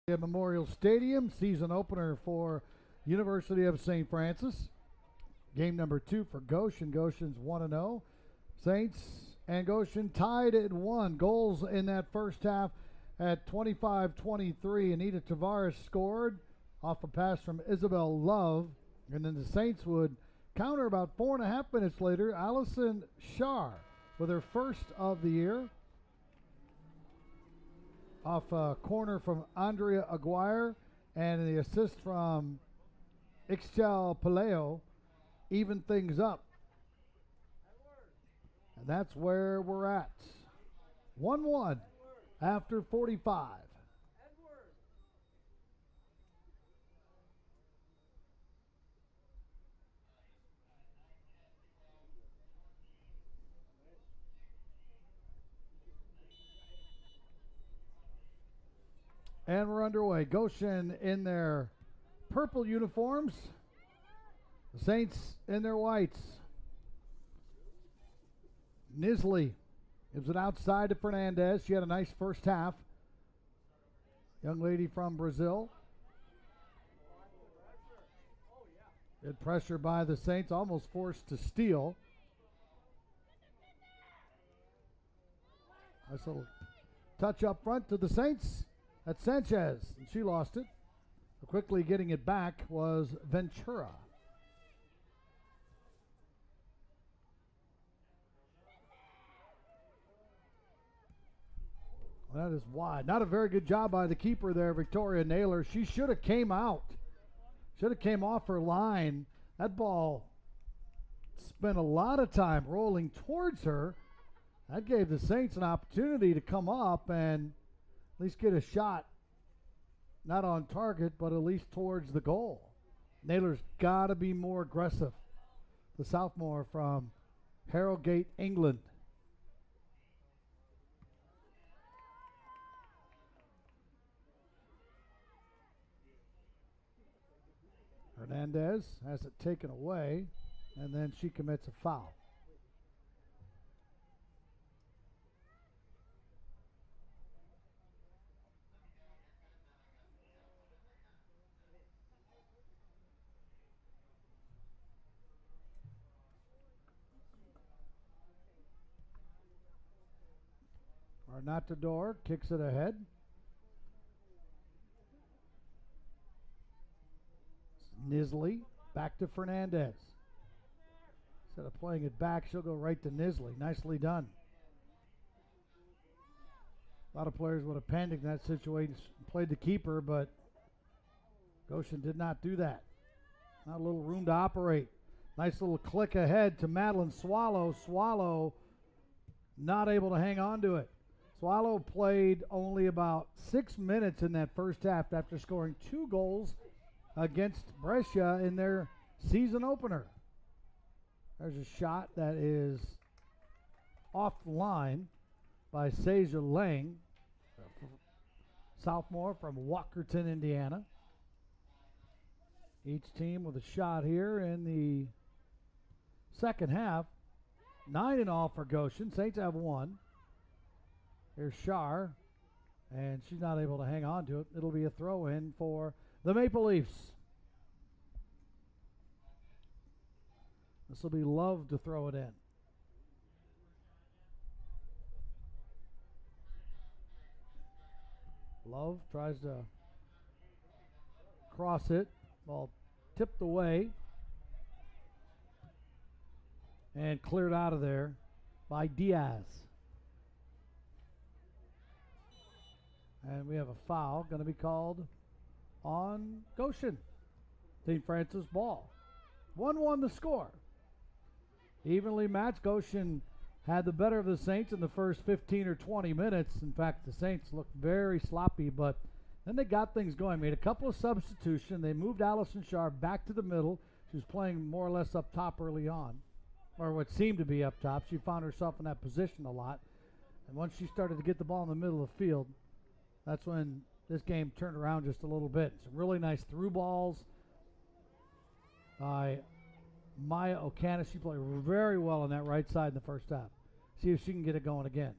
At Memorial Stadium, season opener for University of St. Francis. Game number 2 for Goshen. Goshen's 1-0. Saints and Goshen tied at 1. Goals in that first half at 25-23. Anita Tavares scored off a pass from Isabel Love. And then the Saints would counter about 4.5 minutes later. Allison Shar with her first of the year. Off a corner from Andrea Aguirre, and the assist from Ixchel Paleo even things up. And that's where we're at. 1-1 after 45. And we're underway. Goshen in their purple uniforms. The Saints in their whites. Nisley gives it outside to Fernandez. She had a nice first half. Young lady from Brazil. Good pressure by the Saints, almost forced to steal. Nice little touch up front to the Saints. That's Sanchez, and she lost it. Quickly getting it back was Ventura. That is wide. Not a very good job by the keeper there, Victoria Naylor. She should have came out. Should have came off her line. That ball spent a lot of time rolling towards her. That gave the Saints an opportunity to come up and at least get a shot, not on target, but at least towards the goal. Naylor's got to be more aggressive. The sophomore from Harrogate, England. Hernandez has it taken away, and then she commits a foul. Arnatador kicks it ahead. Nisley back to Fernandez. Instead of playing it back, she'll go right to Nisley. Nicely done. A lot of players would have panicked in that situation, played the keeper, but Goshen did not do that. Not a little room to operate. Nice little click ahead to Madeline Swallow. Swallow not able to hang on to it. Swallow played only about 6 minutes in that first half after scoring 2 goals against Brescia in their season opener. There's a shot that is off the line by Seja Lang, sophomore from Walkerton, Indiana. Each team with a shot here in the second half. 9 in all for Goshen. Saints have 1. Here's Shar, and she's not able to hang on to it. It'll be a throw in for the Maple Leafs. This will be Love to throw it in. Love tries to cross it. Ball tipped away and cleared out of there by Diaz. And we have a foul going to be called on Goshen. St. Francis ball. 1-1 the score. Evenly matched. Goshen had the better of the Saints in the first 15 or 20 minutes. In fact, the Saints looked very sloppy, but then they got things going. Made a couple of substitutions. They moved Allison Sharp back to the middle. She was playing more or less up top early on, or what seemed to be up top. She found herself in that position a lot. And once she started to get the ball in the middle of the field, that's when this game turned around just a little bit. Some really nice through balls by Maya O'Cana. She played very well on that right side in the first half. See if she can get it going again.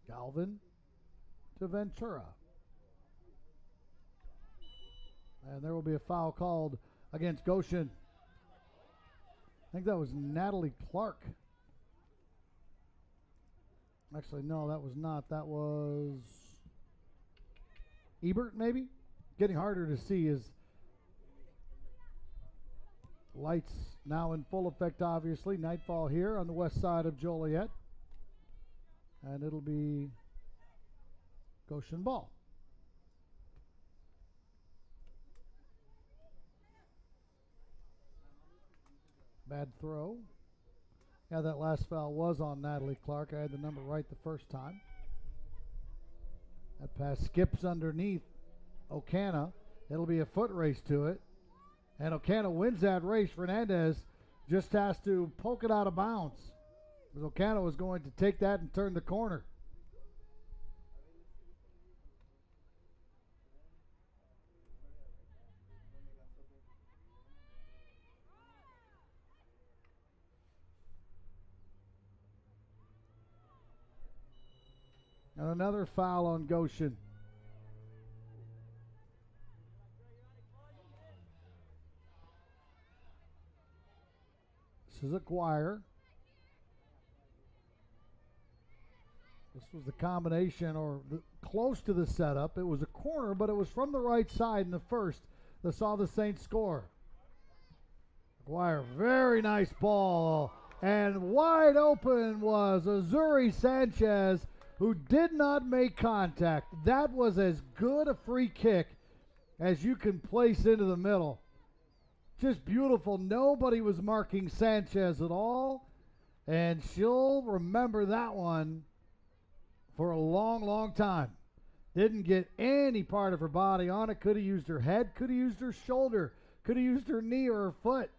Galvin to Ventura. And there will be a foul called against Goshen. I think that was Natalie Clark. Actually, no, that was not. That was Ebert, maybe? Getting harder to see as lights now in full effect, obviously. Nightfall here on the west side of Joliet. And it'll be Goshen ball. Bad throw. Yeah, that last foul was on Natalie Clark. I had the number right the first time. That pass skips underneath Okana. It'll be a foot race to it. And Okana wins that race. Fernandez just has to poke it out of bounds, because Okana was going to take that and turn the corner. And another foul on Goshen. This is Aguirre. This was the combination, or close to the setup. It was a corner, but it was from the right side in the first that saw the Saints score. Aguirre, very nice ball. And wide open was Azuri Sanchez, who did not make contact. That was as good a free kick as you can place into the middle. Just beautiful. Nobody was marking Sanchez at all, and she'll remember that one for a long, long time. Didn't get any part of her body on it. Could have used her head, could have used her shoulder, could have used her knee or her foot,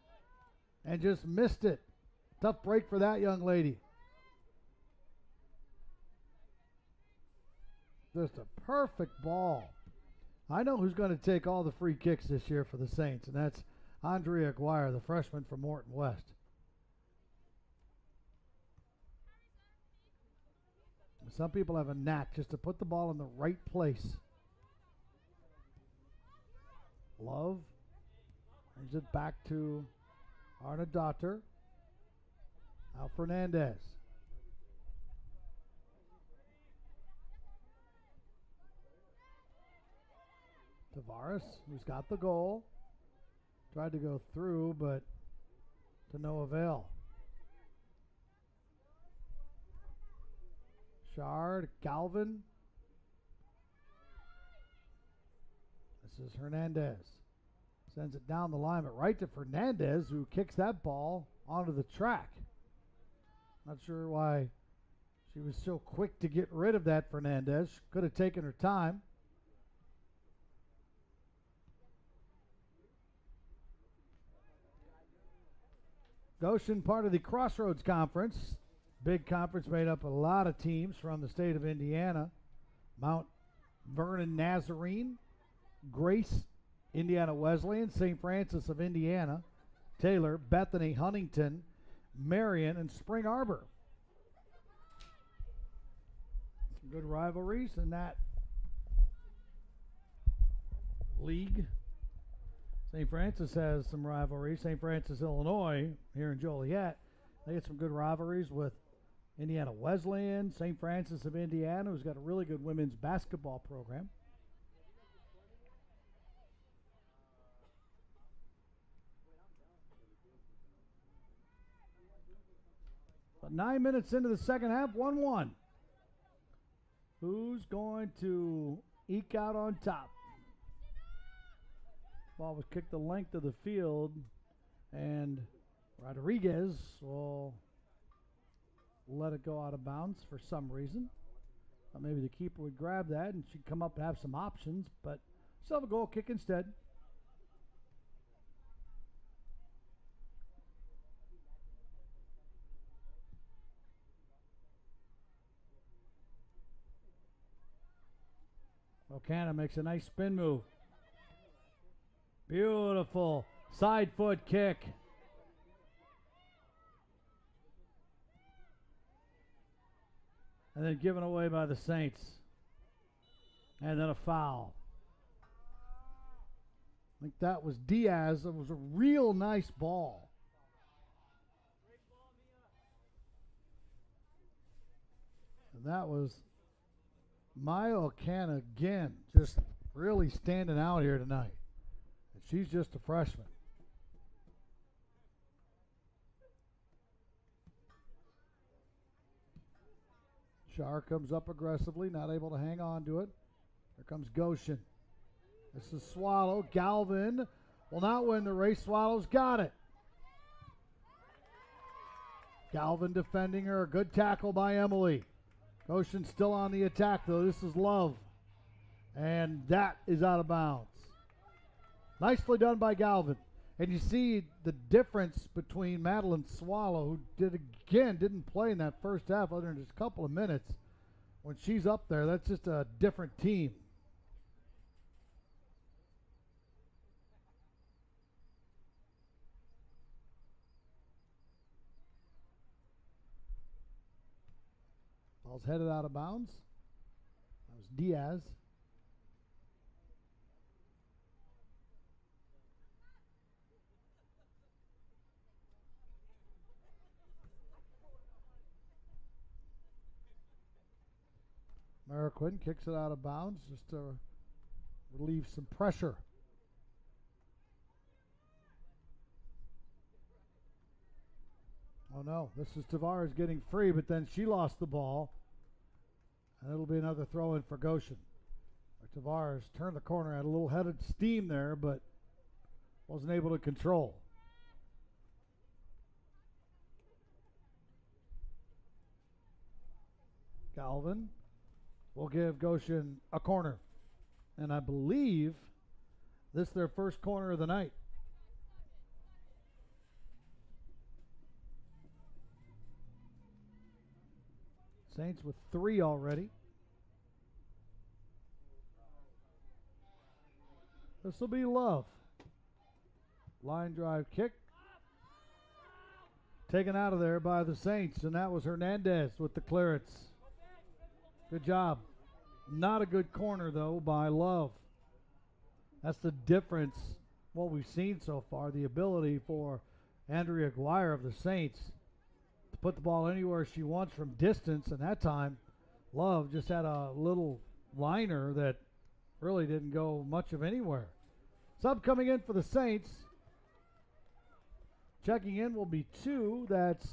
and just missed it. Tough break for that young lady. Just a perfect ball. I know who's going to take all the free kicks this year for the Saints, and that's Andrea Aguirre, the freshman from Morton West. Some people have a knack just to put the ball in the right place. Love brings it back to Arna Dotter. Now Fernandez. Tavares, who's got the goal, tried to go through, but to no avail. Shard, Calvin. This is Hernandez. Sends it down the line, but right to Fernandez, who kicks that ball onto the track. Not sure why she was so quick to get rid of that, Fernandez. Could have taken her time. Goshen, part of the Crossroads Conference. Big conference made up of a lot of teams from the state of Indiana. Mount Vernon Nazarene, Grace, Indiana Wesleyan, St. Francis of Indiana, Taylor, Bethany, Huntington, Marion, and Spring Arbor. Some good rivalries in that league. St. Francis has some rivalries. St. Francis, Illinois, here in Joliet, they get some good rivalries with Indiana Wesleyan, St. Francis of Indiana, who's got a really good women's basketball program. But 9 minutes into the second half, 1-1. Who's going to eke out on top? Ball was kicked the length of the field, and Rodriguez will let it go out of bounds for some reason. Maybe the keeper would grab that and she'd come up and have some options, but still have a goal kick instead. Okana makes a nice spin move. Beautiful side foot kick. and then given away by the Saints. And then a foul. I think that was Diaz. It was a real nice ball. And that was Maya O'Cana again, just really standing out here tonight. And she's just a freshman. Char comes up aggressively, not able to hang on to it. Here comes Goshen. This is Swallow. Galvin will not win the race. Swallow's got it. Galvin defending her. Good tackle by Emily. Goshen still on the attack, though. This is Love. And that is out of bounds. Nicely done by Galvin. And you see the difference between Madeline Swallow, who didn't play in that first half other than just a couple of minutes. When she's up there, that's just a different team. Ball's headed out of bounds. That was Diaz. Mariquin kicks it out of bounds just to relieve some pressure. Oh no, this is Tavares getting free, but then she lost the ball. And it'll be another throw in for Goshen. Tavares turned the corner, had a little head of steam there, but wasn't able to control. Galvin will give Goshen a corner. And I believe this is their first corner of the night. Saints with 3 already. This will be Love. Line drive kick. Taken out of there by the Saints, and that was Hernandez with the clearance. Good job. Not a good corner, though, by Love. That's the difference, what we've seen so far, the ability for Andrea Aguirre of the Saints to put the ball anywhere she wants from distance, and that time Love just had a little liner that really didn't go much of anywhere. Sub coming in for the Saints. Checking in will be 2. That's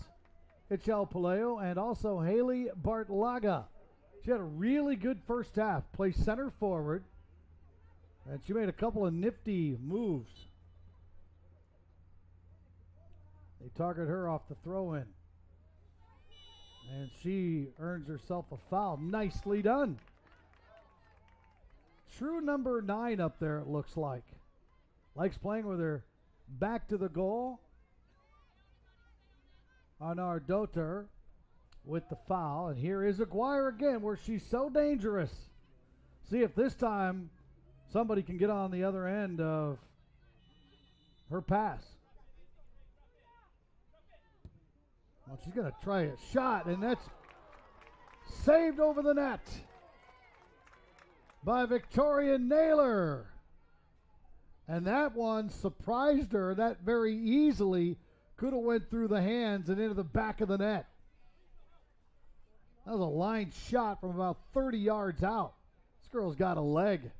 Hichel Paleo and also Haley Bartlaga. She had a really good first half. Plays center forward. And she made a couple of nifty moves. They target her off the throw-in. And she earns herself a foul. Nicely done. True number 9 up there, it looks like. Likes playing with her back to the goal. Anar Doter with the foul. And here is Aguirre again, where she's so dangerous. See if this time somebody can get on the other end of her pass. Well, she's going to try a shot, and that's saved over the net by Victoria Naylor. And that one surprised her. That very easily could have went through the hands and into the back of the net. That was a line shot from about 30 yards out. This girl's got a leg.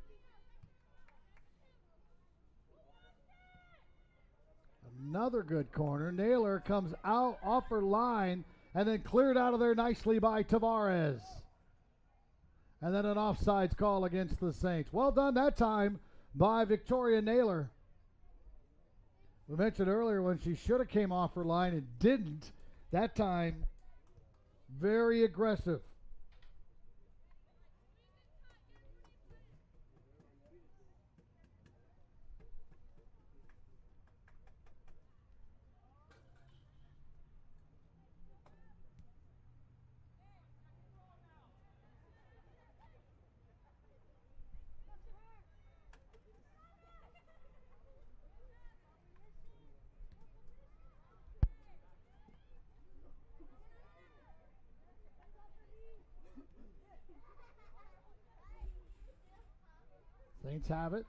Another good corner. Naylor comes out off her line and then cleared out of there nicely by Tavares. And then an offsides call against the Saints. Well done that time by Victoria Naylor. We mentioned earlier when she should have came off her line and didn't. That time, very aggressive. Saints have it.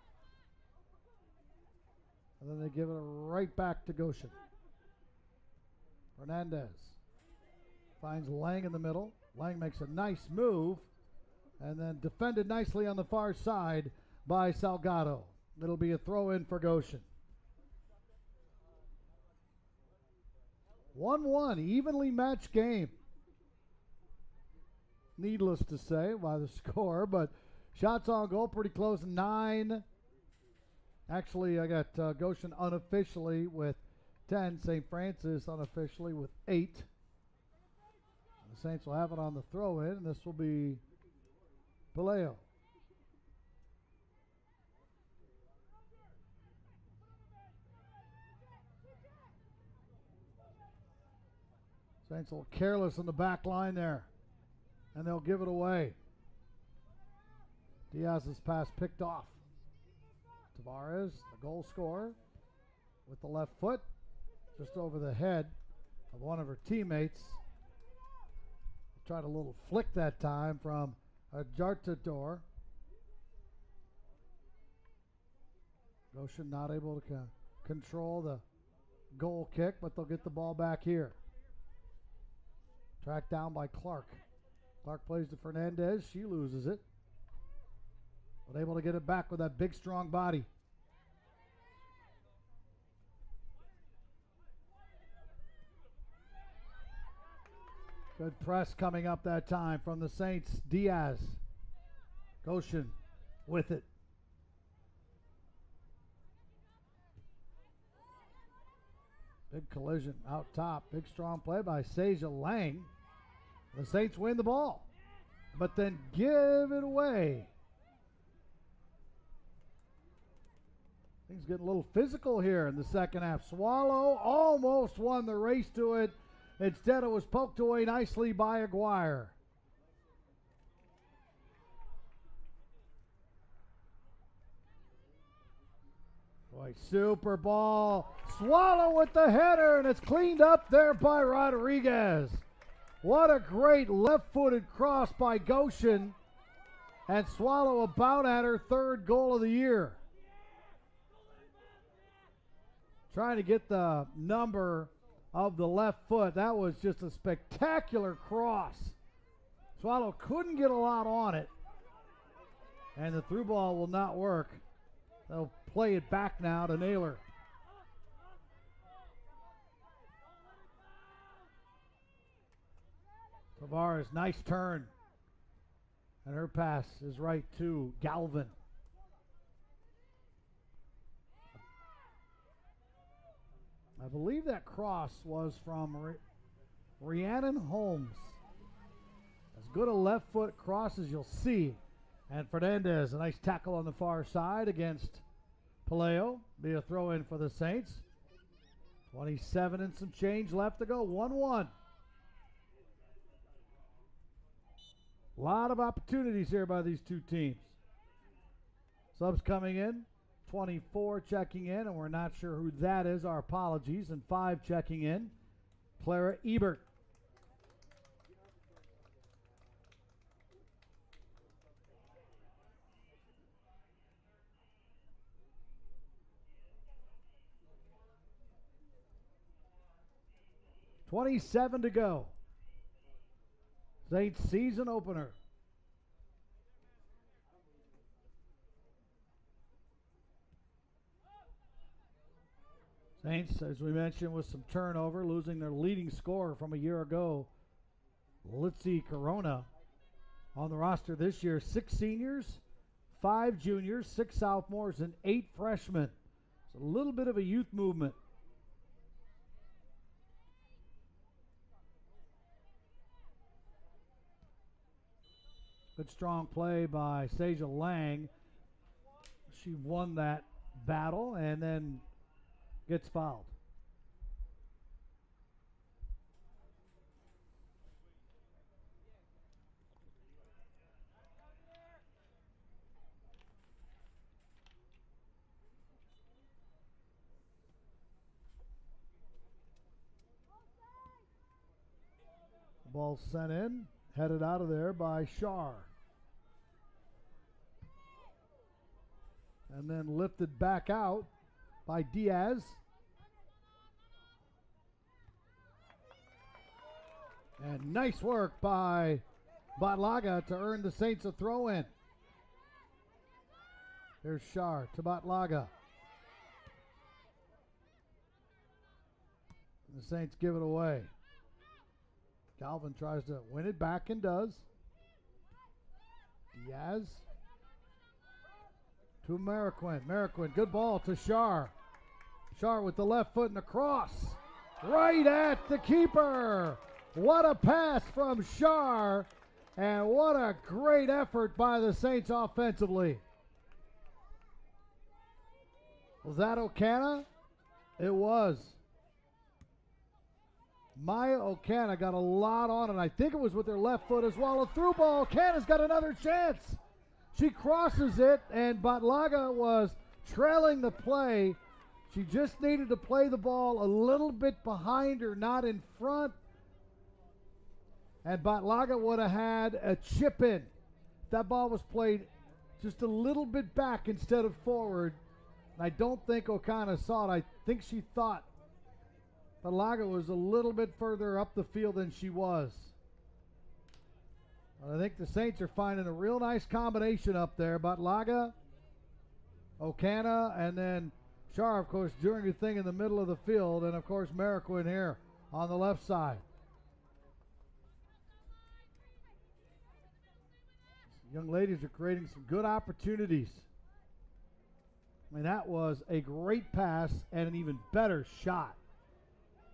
And then they give it right back to Goshen. Fernandez finds Lang in the middle. Lang makes a nice move and then defended nicely on the far side by Salgado. It'll be a throw in for Goshen. 1-1, evenly matched game. Needless to say by the score, but shots on goal pretty close. 9. Actually, I got Goshen unofficially with 10. St. Francis unofficially with 8. The Saints will have it on the throw in, and this will be Paleo. Saints a little careless on the back line there, and they'll give it away. Diaz's pass picked off. Tavares, the goal scorer, with the left foot, just over the head of one of her teammates. Tried a little flick that time from Jartador. Goshen not able to control the goal kick, but they'll get the ball back here. Tracked down by Clark. Clark plays to Fernandez. She loses it. But able to get it back with that big, strong body. Good press coming up that time from the Saints. Diaz. Goshen with it. Big collision out top. Big strong play by Seja Lang. The Saints win the ball, but then give it away. Things getting a little physical here in the second half. Swallow almost won the race to it. Instead, it was poked away nicely by Aguirre. Boy, super ball. Swallow with the header, and it's cleaned up there by Rodriguez. What a great left-footed cross by Goshen. And Swallow about at her third goal of the year. Trying to get the number of the left foot. That was just a spectacular cross. Swallow couldn't get a lot on it. And the through ball will not work. They'll play it back now to Naylor. Tavares, nice turn. And her pass is right to Galvin. I believe that cross was from Rhiannon Holmes. As good a left foot cross as you'll see. And Fernandez, a nice tackle on the far side against Paleo. Be a throw in for the Saints. 27 and some change left to go. 1-1. A lot of opportunities here by these two teams. Subs coming in. 24 checking in, and we're not sure who that is. Our apologies. And 5 checking in. Clara Ebert. $27 to go. Saints season opener. Saints, as we mentioned, with some turnover, losing their leading scorer from a year ago, Litzy Corona, on the roster this year. 6 seniors, 5 juniors, 6 sophomores, and 8 freshmen. It's a little bit of a youth movement. Good strong play by Seja Lang. She won that battle and then gets fouled. The ball sent in, headed out of there by Shar. and then lifted back out by Diaz. And nice work by Batlaga to earn the Saints a throw-in. Here's Shar to Batlaga. The Saints give it away. Galvin tries to win it back and does. Diaz to Marroquin. Marroquin, good ball to Shar. Shar with the left foot and the cross. Right at the keeper. What a pass from Shar. And what a great effort by the Saints offensively. Was that O'Cana? It was. Maya O'Cana got a lot on it. I think it was with her left foot as well. A through ball. O'Cana's got another chance. She crosses it, and Batlaga was trailing the play. She just needed to play the ball a little bit behind her, not in front. And Batlaga would have had a chip in. That ball was played just a little bit back instead of forward. And I don't think O'Cana saw it. I think she thought Batlaga was a little bit further up the field than she was. But I think the Saints are finding a real nice combination up there. Batlaga, O'Cana, and then Shar, of course, doing her thing in the middle of the field. And, of course, Marroquin here on the left side. Young ladies are creating some good opportunities. I mean, that was a great pass and an even better shot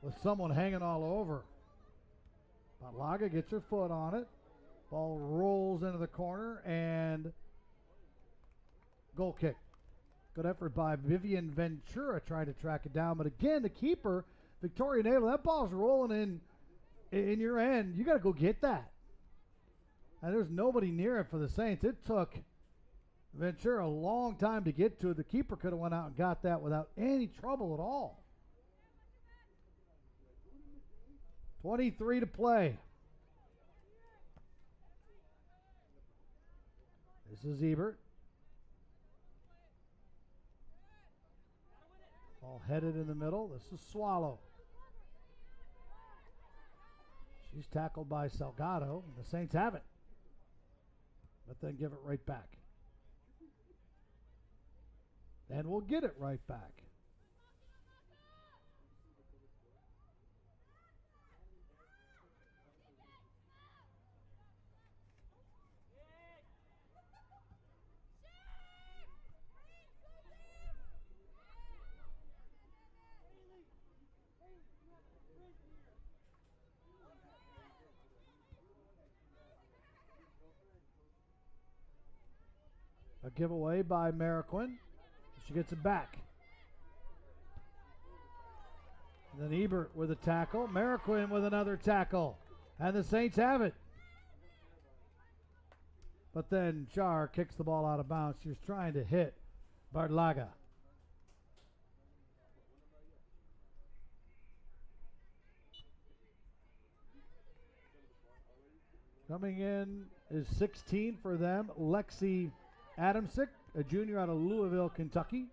with someone hanging all over. Batlaga gets her foot on it. Ball rolls into the corner and goal kick. Good effort by Vivian Ventura trying to track it down. But again, the keeper, Victoria Naval, that ball's rolling in your end. You got to go get that. And there's nobody near it for the Saints. It took Ventura a long time to get to it. The keeper could have went out and got that without any trouble at all. 23 to play. This is Ebert. Ball headed in the middle. This is Swallow. She's tackled by Salgado. And the Saints have it. But then give it right back. And we'll get it right back. A giveaway by Marroquin. She gets it back. And then Ebert with a tackle. Marroquin with another tackle. And the Saints have it. But then Shar kicks the ball out of bounds. She was trying to hit Batlaga. Coming in is 16 for them, Lexi Adamsick, a junior out of Louisville, Kentucky.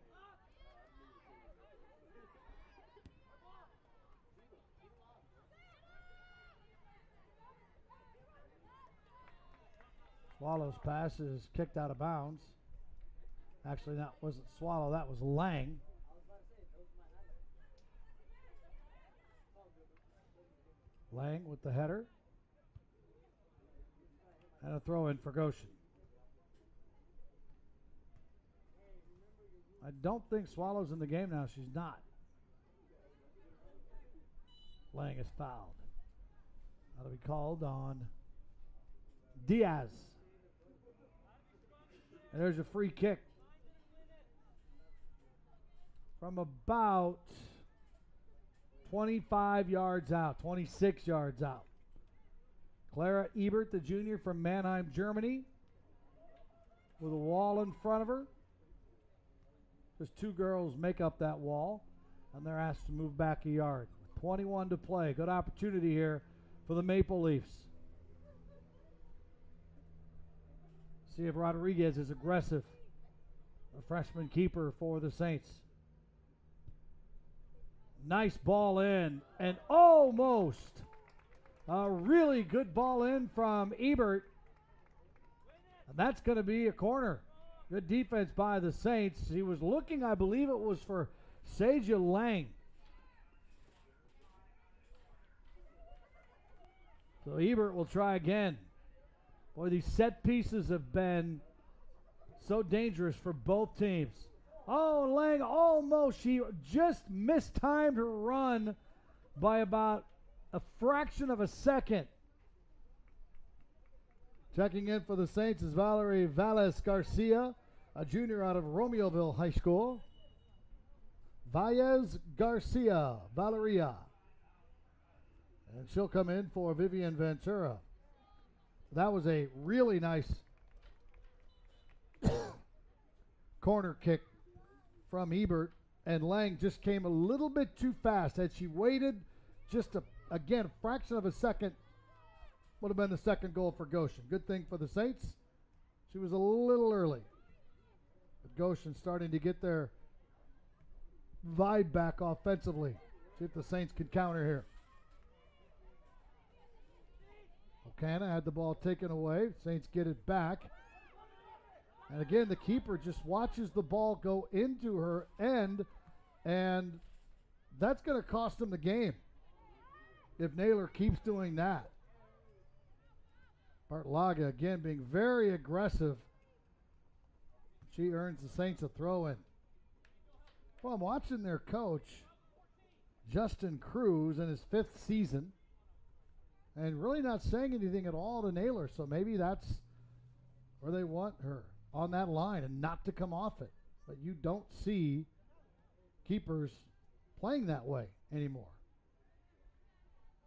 Swallow's pass is kicked out of bounds. Actually, that wasn't Swallow, that was Lang. Lang with the header. And a throw in for Goshen. I don't think Swallow's in the game now. She's not. Lang is fouled. That'll be called on Diaz. And there's a free kick from about 25 yards out, 26 yards out. Clara Ebert, the junior from Mannheim, Germany, with a wall in front of her. There's two girls make up that wall, and they're asked to move back a yard. 21 to play. Good opportunity here for the Maple Leafs. See if Rodriguez is aggressive. the freshman keeper for the Saints. Nice ball in, and almost a really good ball in from Ebert. And that's going to be a corner. Good defense by the Saints. He was looking, I believe it was for Seja Lang. So Ebert will try again. Boy, these set pieces have been so dangerous for both teams. Oh, Lang almost. She just mistimed her run by about a fraction of a second. Checking in for the Saints is Valerie Valles Garcia, a junior out of Romeoville High School. Valles Garcia, Valeria. And she'll come in for Vivian Ventura. That was a really nice corner kick from Ebert, and Lang just came a little bit too fast. Had she waited just again, a fraction of a second, would have been the second goal for Goshen. Good thing for the Saints. She was a little early. But Goshen starting to get their vibe back offensively. See if the Saints can counter here. O'Cana had the ball taken away. Saints get it back. And again, the keeper just watches the ball go into her end, and that's going to cost them the game if Naylor keeps doing that. Bartlaga again being very aggressive. She earns the Saints a throw-in. Well, I'm watching their coach, Justin Cruz, in his 5th season, and really not saying anything at all to Naylor, so maybe that's where they want her, on that line and not to come off it. But you don't see keepers playing that way anymore.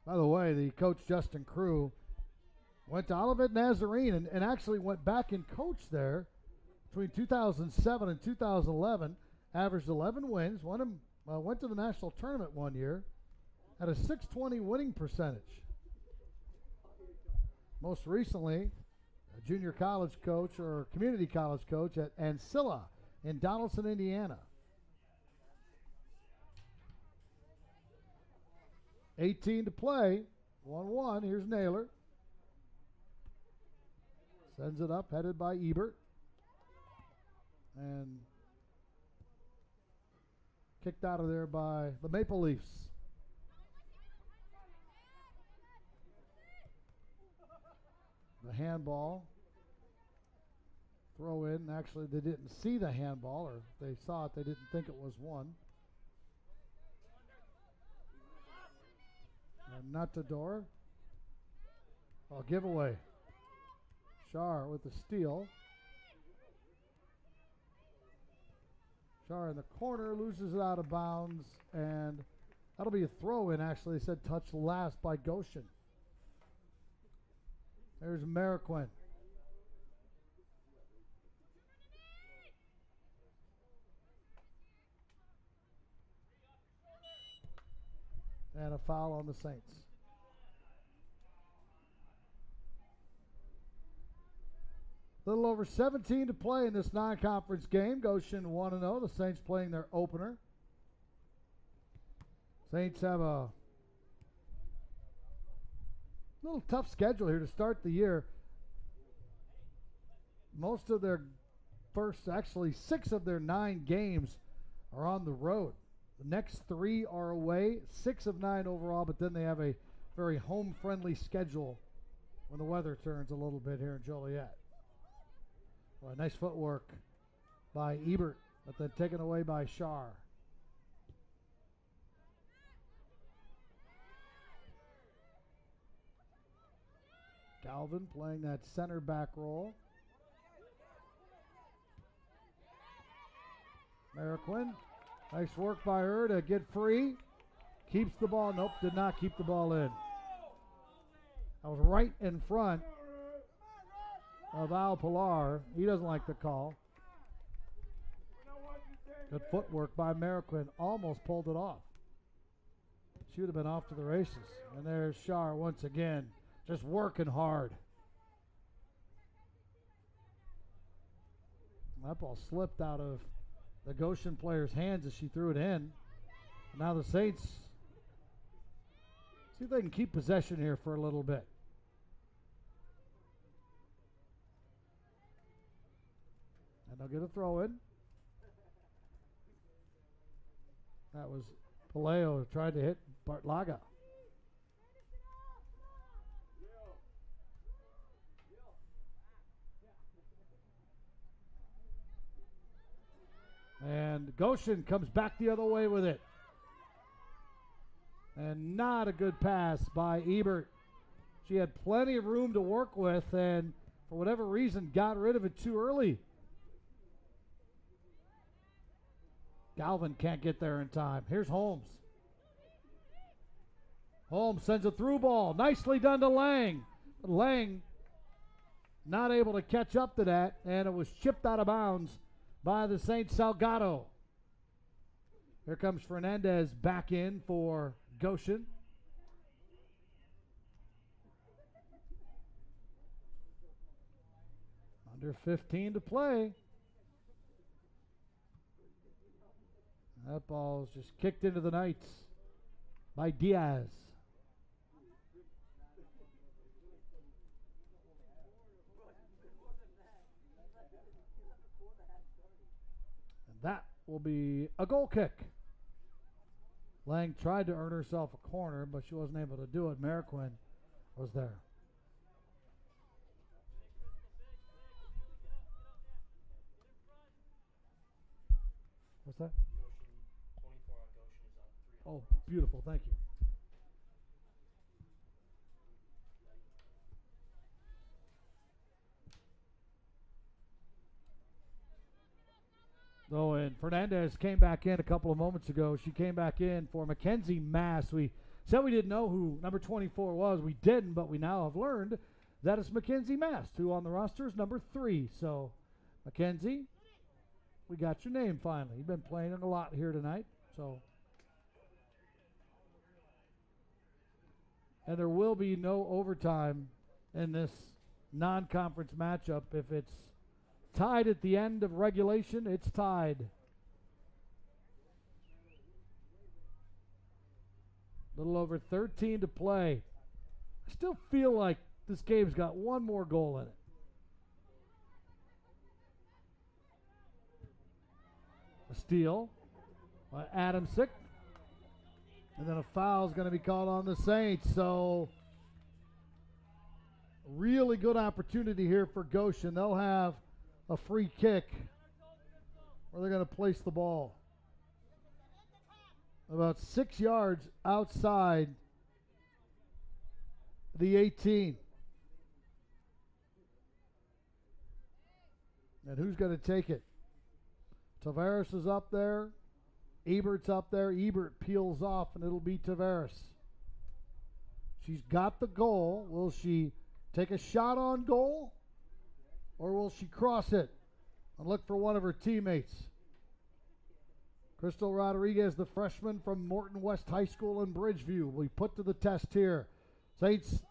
By the way, the coach Justin Crew went to Olivet Nazarene and actually went back and coached there between 2007 and 2011. Averaged 11 wins, went to the national tournament one year, had a .620 winning percentage. Most recently, a junior college coach or community college coach at Ancilla in Donaldson, Indiana. 18 to play, 1-1. Here's Naylor. Sends it up, headed by Ebert. And kicked out of there by the Maple Leafs. The handball. Throw in. Actually, they didn't see the handball, or if they saw it, they didn't think it was one. And Natador. Oh, giveaway. Shar with the steal. Shar in the corner, loses it out of bounds, and that'll be a throw-in, actually. They said touch last by Goshen. There's Mariquin. And a foul on the Saints. A little over 17 to play in this non-conference game. Goshen 1-0. The Saints playing their opener. Saints have a little tough schedule here to start the year. Most of their actually 6 of their 9 games are on the road. The next 3 are away, 6 of 9 overall, but then they have a very home-friendly schedule when the weather turns a little bit here in Joliet. Well, nice footwork by Ebert, but then taken away by Shar. Calvin playing that center back role. Mariquin, nice work by her to get free. Keeps the ball. Nope, did not keep the ball in. I was right in front of Al Pilar. He doesn't like the call. Good footwork by Mariquin. Almost pulled it off. She would have been off to the races. And there's Shar once again, just working hard. That ball slipped out of the Goshen player's hands as she threw it in. Now the Saints see if they can keep possession here for a little bit. And they'll get a throw in. That was Paleo tried to hit Bartlaga. And Goshen comes back the other way with it. And not a good pass by Ebert. She had plenty of room to work with and for whatever reason got rid of it too early. Galvin can't get there in time. Here's Holmes. Holmes sends a through ball. Nicely done to Lang. Lang not able to catch up to that, and it was chipped out of bounds by the Saints Salgado. Here comes Fernandez back in for Goshen. Under 15 to play. That ball's just kicked into the Knights by Diaz. And that will be a goal kick. Lang tried to earn herself a corner, but she wasn't able to do it. Mariquin was there. What's that? Oh, beautiful. Thank you. Oh, and Fernandez came back in a couple of moments ago. She came back in for Mackenzie Mass. We said we didn't know who number 24 was. We didn't, but we now have learned that it's Mackenzie Mass, who on the roster is number 3. So, Mackenzie, we got your name finally. You've been playing a lot here tonight. So, and there will be no overtime in this non-conference matchup. If it's tied at the end of regulation, it's tied. A little over 13 to play. I still feel like this game's got one more goal in it. A steal by Adamsick. And then a foul is going to be called on the Saints. So, really good opportunity here for Goshen. They'll have a free kick where they're going to place the ball about 6 yards outside the 18. And who's going to take it? Tavares is up there. Ebert's up there. Ebert peels off, and it'll be Tavares. She's got the goal. Will she take a shot on goal, or will she cross it and look for one of her teammates? Crystal Rodriguez, the freshman from Morton West High School in Bridgeview, will be put to the test here. Saints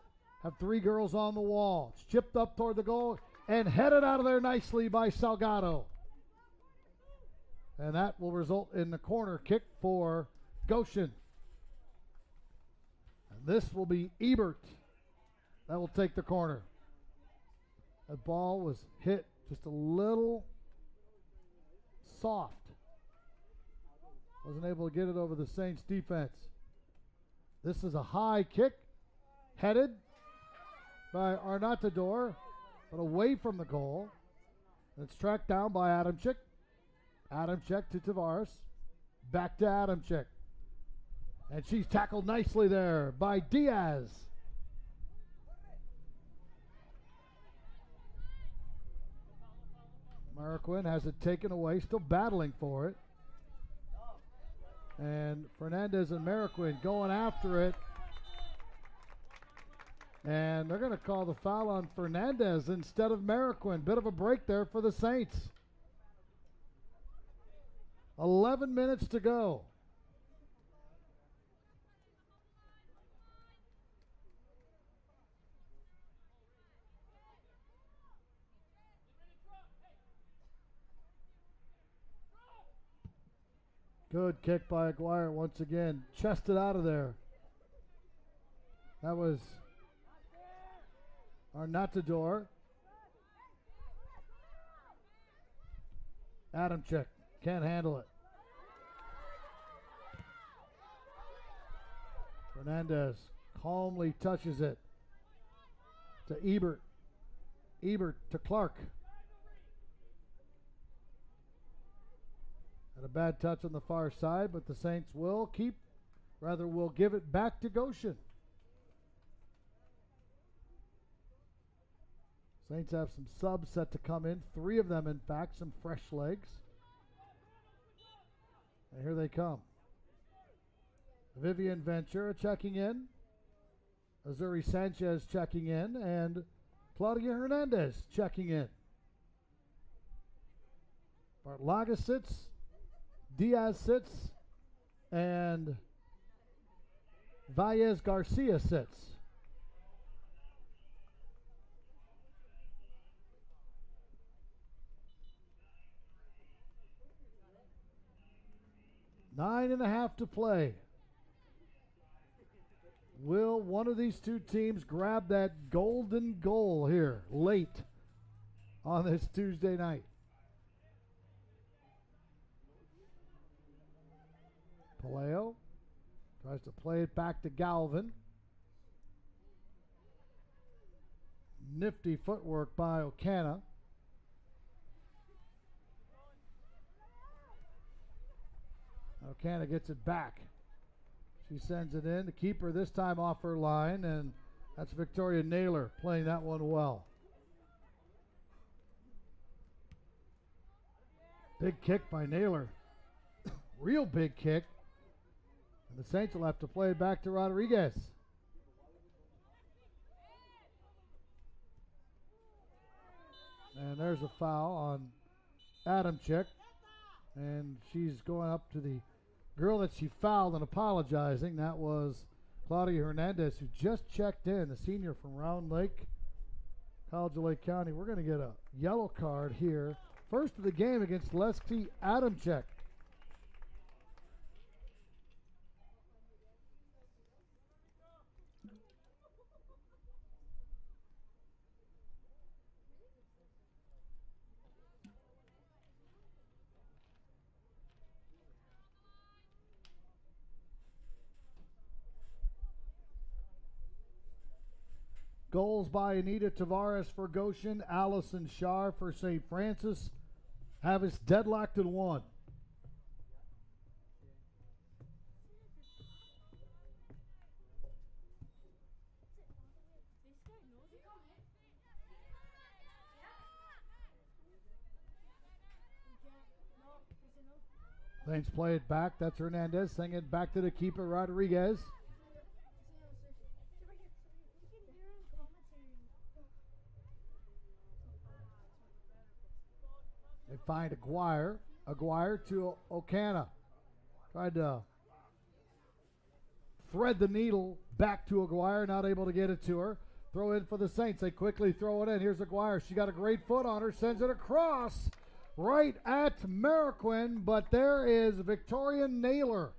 have 3 girls on the wall. It's chipped up toward the goal and headed out of there nicely by Salgado. And that will result in the corner kick for Goshen. And this will be Ebert that will take the corner. The ball was hit just a little soft. Wasn't able to get it over the Saints defense. This is a high kick headed by Arnatador, but away from the goal. It's tracked down by Adamczyk. Adamczyk to Tavares. Back to Adamczyk. And she's tackled nicely there by Diaz. Mariquin has it taken away, still battling for it. And Fernandez and Mariquin going after it. And they're going to call the foul on Fernandez instead of Mariquin. Bit of a break there for the Saints. 11 minutes to go. Good kick by Aguirre once again. Chested out of there. That was Arnatador. Adamczyk can't handle it. Hernandez calmly touches it to Ebert. Ebert to Clark. And a bad touch on the far side, but the Saints will give it back to Goshen. Saints have some subs set to come in. 3 of them, in fact, some fresh legs. And here they come. Vivian Ventura checking in. Azuri Sanchez checking in. And Claudia Hernandez checking in. Bartlaga sits. Diaz sits. And Valles Garcia sits. Nine and a half to play. Will one of these two teams grab that golden goal here late on this Tuesday night? Paleo tries to play it back to Galvin. Nifty footwork by Ocana. Ocana gets it back. She sends it in. The keeper this time off her line, and that's Victoria Naylor playing that one well. Big kick by Naylor. Real big kick. And the Saints will have to play it back to Rodriguez. And there's a foul on Adamczyk. And she's going up to the girl that she fouled and apologizing. That was Claudia Hernandez, who just checked in, the senior from Round Lake, College of Lake County. We're going to get a yellow card here. First of the game against Leslie Adamczyk. Goals by Anita Tavares for Goshen, Allison Shar for St. Francis. Have us deadlocked at 1. Saints play it back. That's Hernandez. Sending it back to the keeper, Rodriguez. They find Aguirre. Aguirre to Ocana. Tried to thread the needle back to Aguirre. Not able to get it to her. Throw in for the Saints. They quickly throw it in. Here's Aguirre. She got a great foot on her. Sends it across right at Mariquin. But there is Victoria Naylor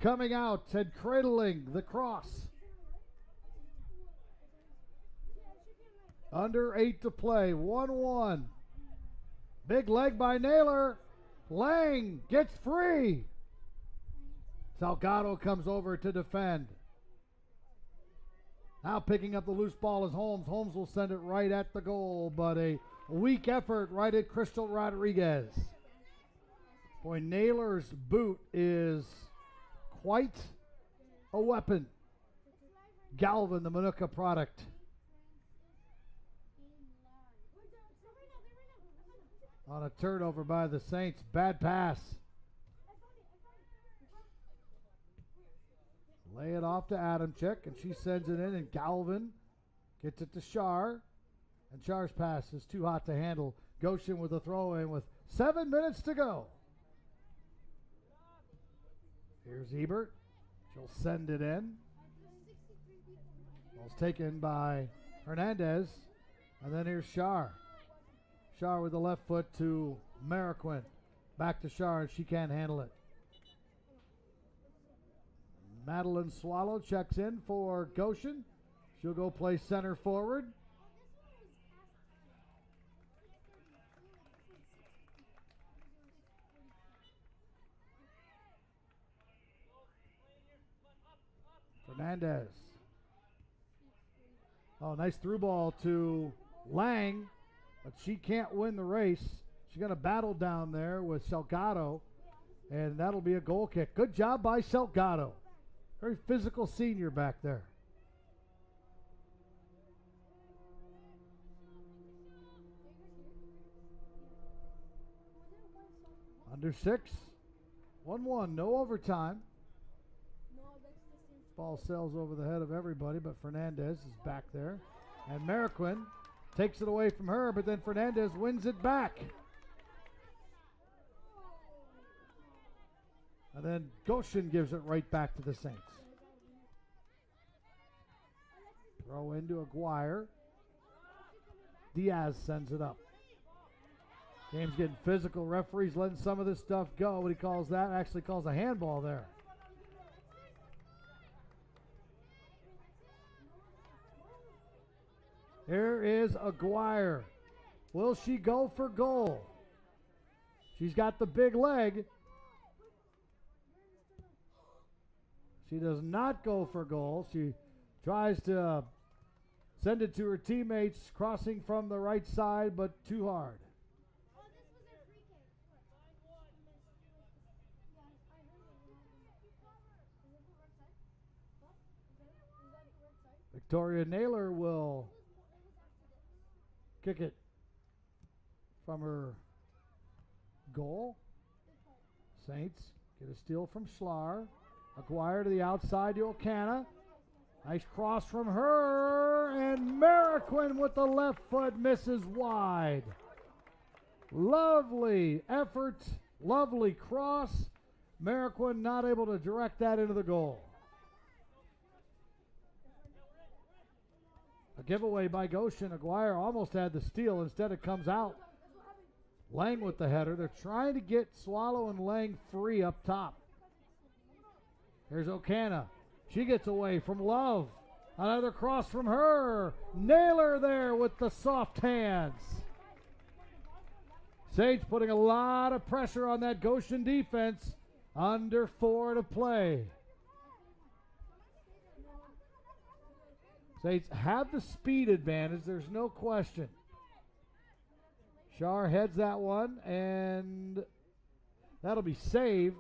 coming out and cradling the cross. Under 8 to play. 1-1. Big leg by Naylor. Lang gets free. Salgado comes over to defend. Now picking up the loose ball is Holmes. Holmes will send it right at the goal, but a weak effort right at Crystal Rodriguez. Boy, Naylor's boot is quite a weapon. Galvin, the Manuka product. On a turnover by the Saints. Bad pass. Lay it off to Adamczyk, and she sends it in, and Galvin gets it to Shar. And Char's pass is too hot to handle. Goshen with a throw in with 7 minutes to go. Here's Ebert. She'll send it in. Ball's taken by Hernandez. And then here's Shar. Shar with the left foot to Mariquin. Back to Shar, and she can't handle it. Madeline Swallow checks in for Goshen. She'll go play center forward. Fernandez. Oh, nice through ball to Lang, but she can't win the race. She's going to battle down there with Salgado, and that'll be a goal kick. Good job by Salgado. Very physical senior back there. Under 6. 1-1, no overtime. Ball sails over the head of everybody, but Fernandez is back there. And Mariquin takes it away from her, but then Fernandez wins it back. And then Goshen gives it right back to the Saints. Throw into Aguirre. Diaz sends it up. Game's getting physical. Referee's letting some of this stuff go. What he calls that, actually calls a handball there. Here is Aguirre. Will she go for goal? She's got the big leg. She does not go for goal. She tries to send it to her teammates, crossing from the right side, but too hard. Victoria Naylor will kick it from her goal. Saints get a steal from Schlar. Aguirre to the outside to Ocana. Nice cross from her, and Mariquin with the left foot misses wide. Lovely effort, lovely cross. Mariquin not able to direct that into the goal. A giveaway by Goshen. Aguirre almost had the steal. Instead, it comes out. Lang with the header. They're trying to get Swallow and Lang free up top. Here's Ocana. She gets away from Love. Another cross from her. Naylor there with the soft hands. Saints putting a lot of pressure on that Goshen defense. Under 4 to play. Saints have the speed advantage, there's no question. Shar heads that one, and that'll be saved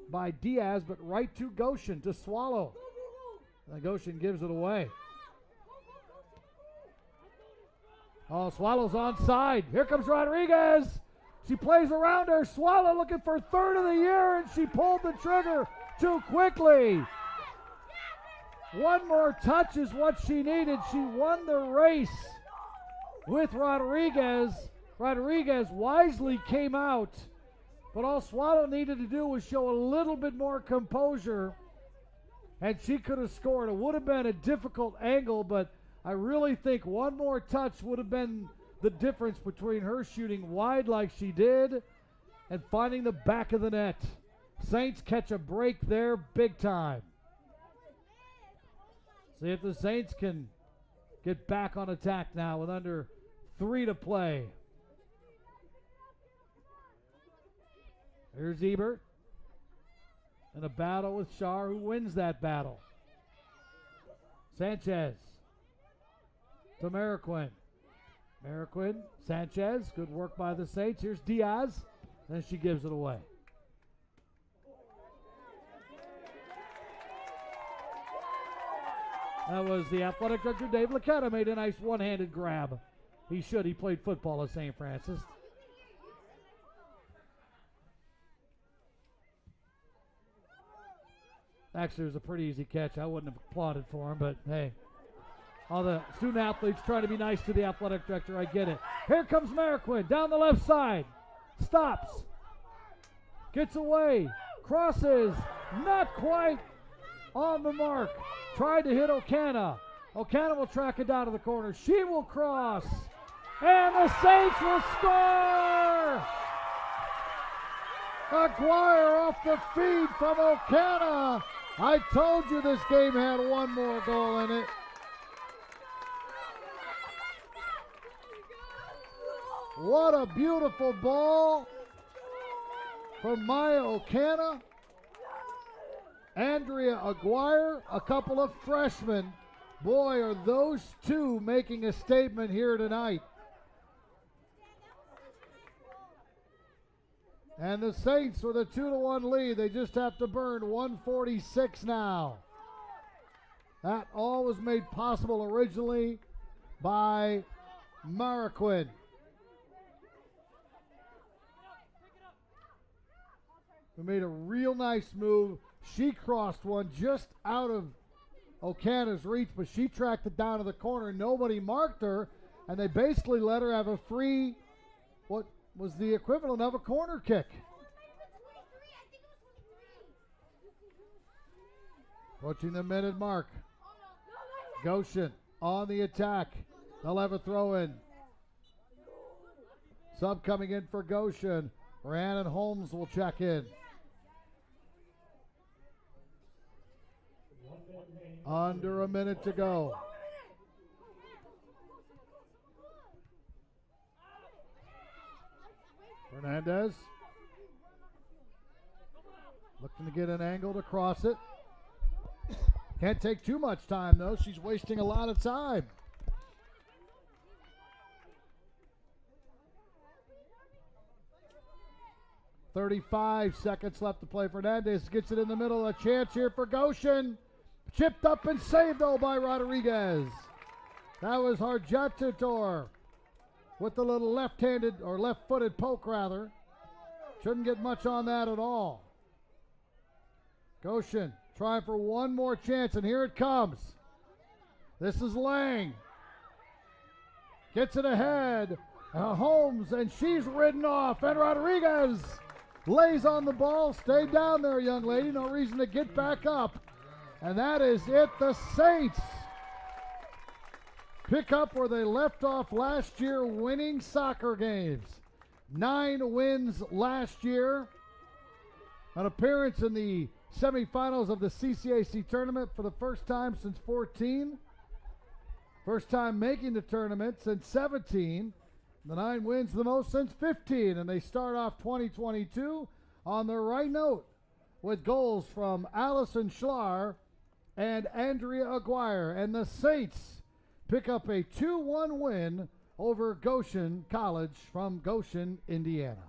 by Diaz, but right to Goshen, to Swallow. And Goshen gives it away. Oh, Swallow's onside. Here comes Rodriguez. She plays around her. Swallow looking for third of the year, and she pulled the trigger too quickly. One more touch is what she needed. She won the race with Rodriguez. Rodriguez wisely came out, but all Swallow needed to do was show a little bit more composure, and she could have scored. It would have been a difficult angle, but I really think one more touch would have been the difference between her shooting wide like she did and finding the back of the net. Saints catch a break there big time. See if the Saints can get back on attack now with under 3 to play. Here's Ebert in a battle with Shar, who wins that battle. Sanchez to Mariquin. Mariquin, Sanchez, good work by the Saints. Here's Diaz, and she gives it away. That was the athletic director, Dave Licata, made a nice one-handed grab. He should. He played football at St. Francis. Actually, it was a pretty easy catch. I wouldn't have applauded for him, but hey. All the student athletes trying to be nice to the athletic director. I get it. Here comes Mariquin down the left side. Stops. Gets away. Crosses. Not quite on the mark. Tried to hit Ocana. Ocana will track it down to the corner. She will cross. And the Saints will score! Aguirre off the feed from Ocana I told you this game had one more goal in it. What a beautiful ball from Maya Okana. Andrea Aguirre, a couple of freshmen. Boy, are those two making a statement here tonight. And the Saints with a 2-1 lead. They just have to burn 146 now. That all was made possible originally by Marquin. We made a real nice move. She crossed one just out of Okana's reach, but she tracked it down to the corner. Nobody marked her, and they basically let her have a free, what was the equivalent of a corner kick. Approaching the minute mark. Goshen on the attack. They'll have a throw in. Sub coming in for Goshen. Rhiannon Holmes will check in. Under a minute to go. Fernandez looking to get an angle to cross it. Can't take too much time though. She's wasting a lot of time. .35 seconds left to play. Fernandez gets it in the middle. A chance here for Goshen. Chipped up and saved though by Rodriguez. That was Harjatutor with the little left-handed or left-footed poke rather. Shouldn't get much on that at all. Goshen trying for one more chance, and here it comes. This is Lang. Gets it ahead. Holmes, and she's ridden off, and Rodriguez lays on the ball. Stay down there, young lady. No reason to get back up. And that is it. The Saints pick up where they left off last year, winning soccer games. 9 wins last year. An appearance in the semifinals of the CCAC tournament for the first time since 14. First time making the tournament since 17. The 9 wins the most since 15. And they start off 2022 on the right note with goals from Allison Schlar and Andrea Aguirre. And the Saints pick up a 2-1 win over Goshen College from Goshen, Indiana.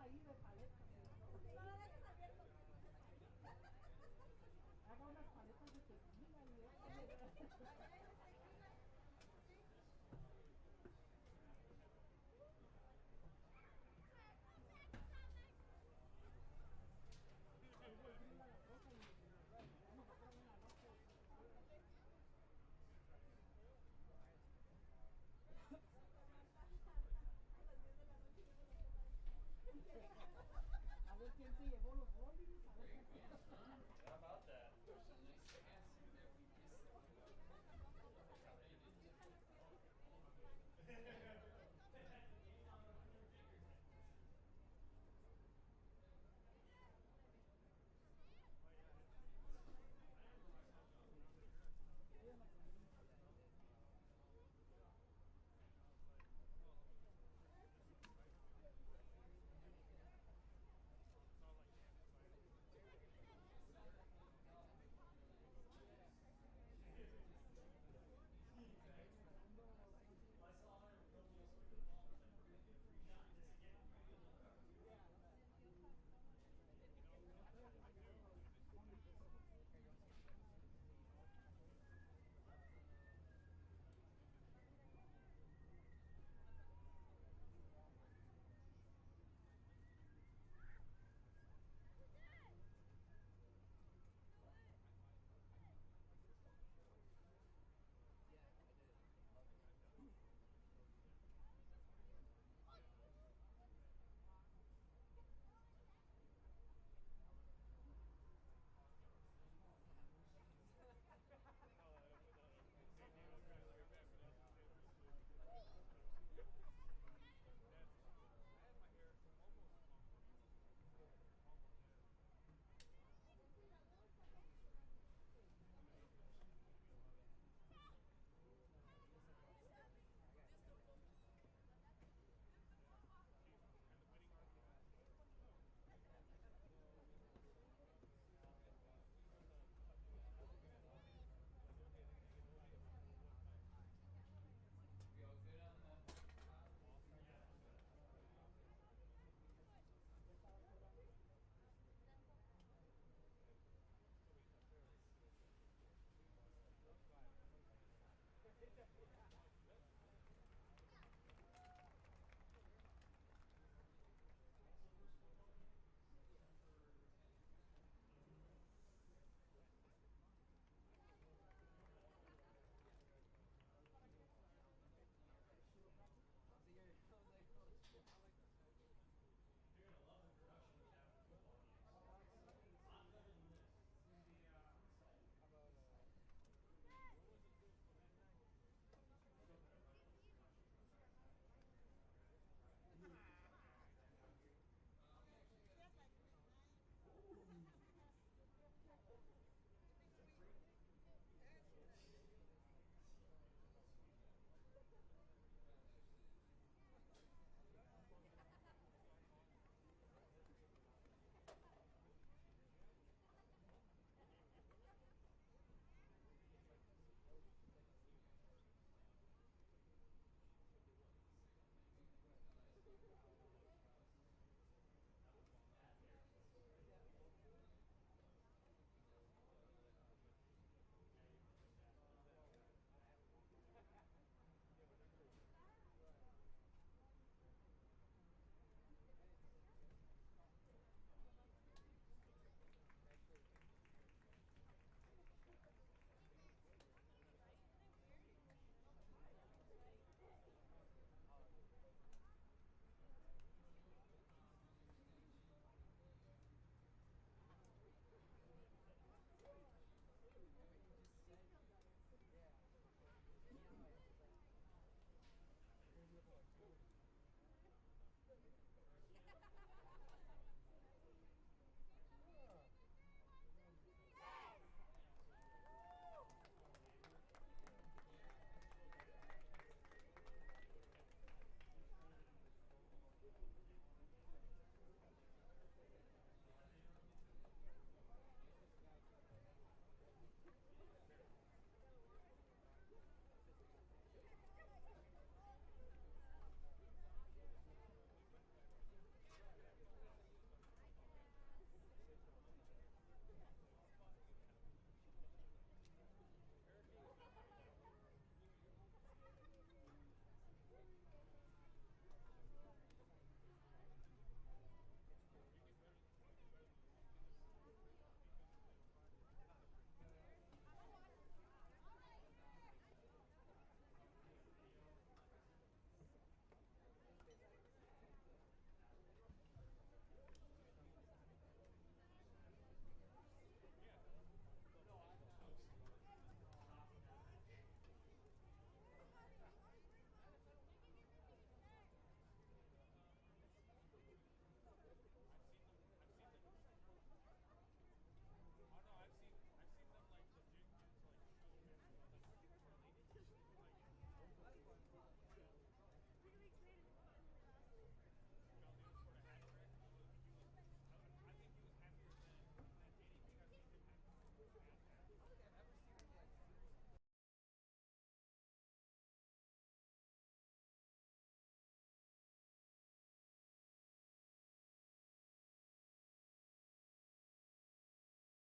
ahí de paletas. No lo dejes abierto. Haga unas paletas de tequila y eso.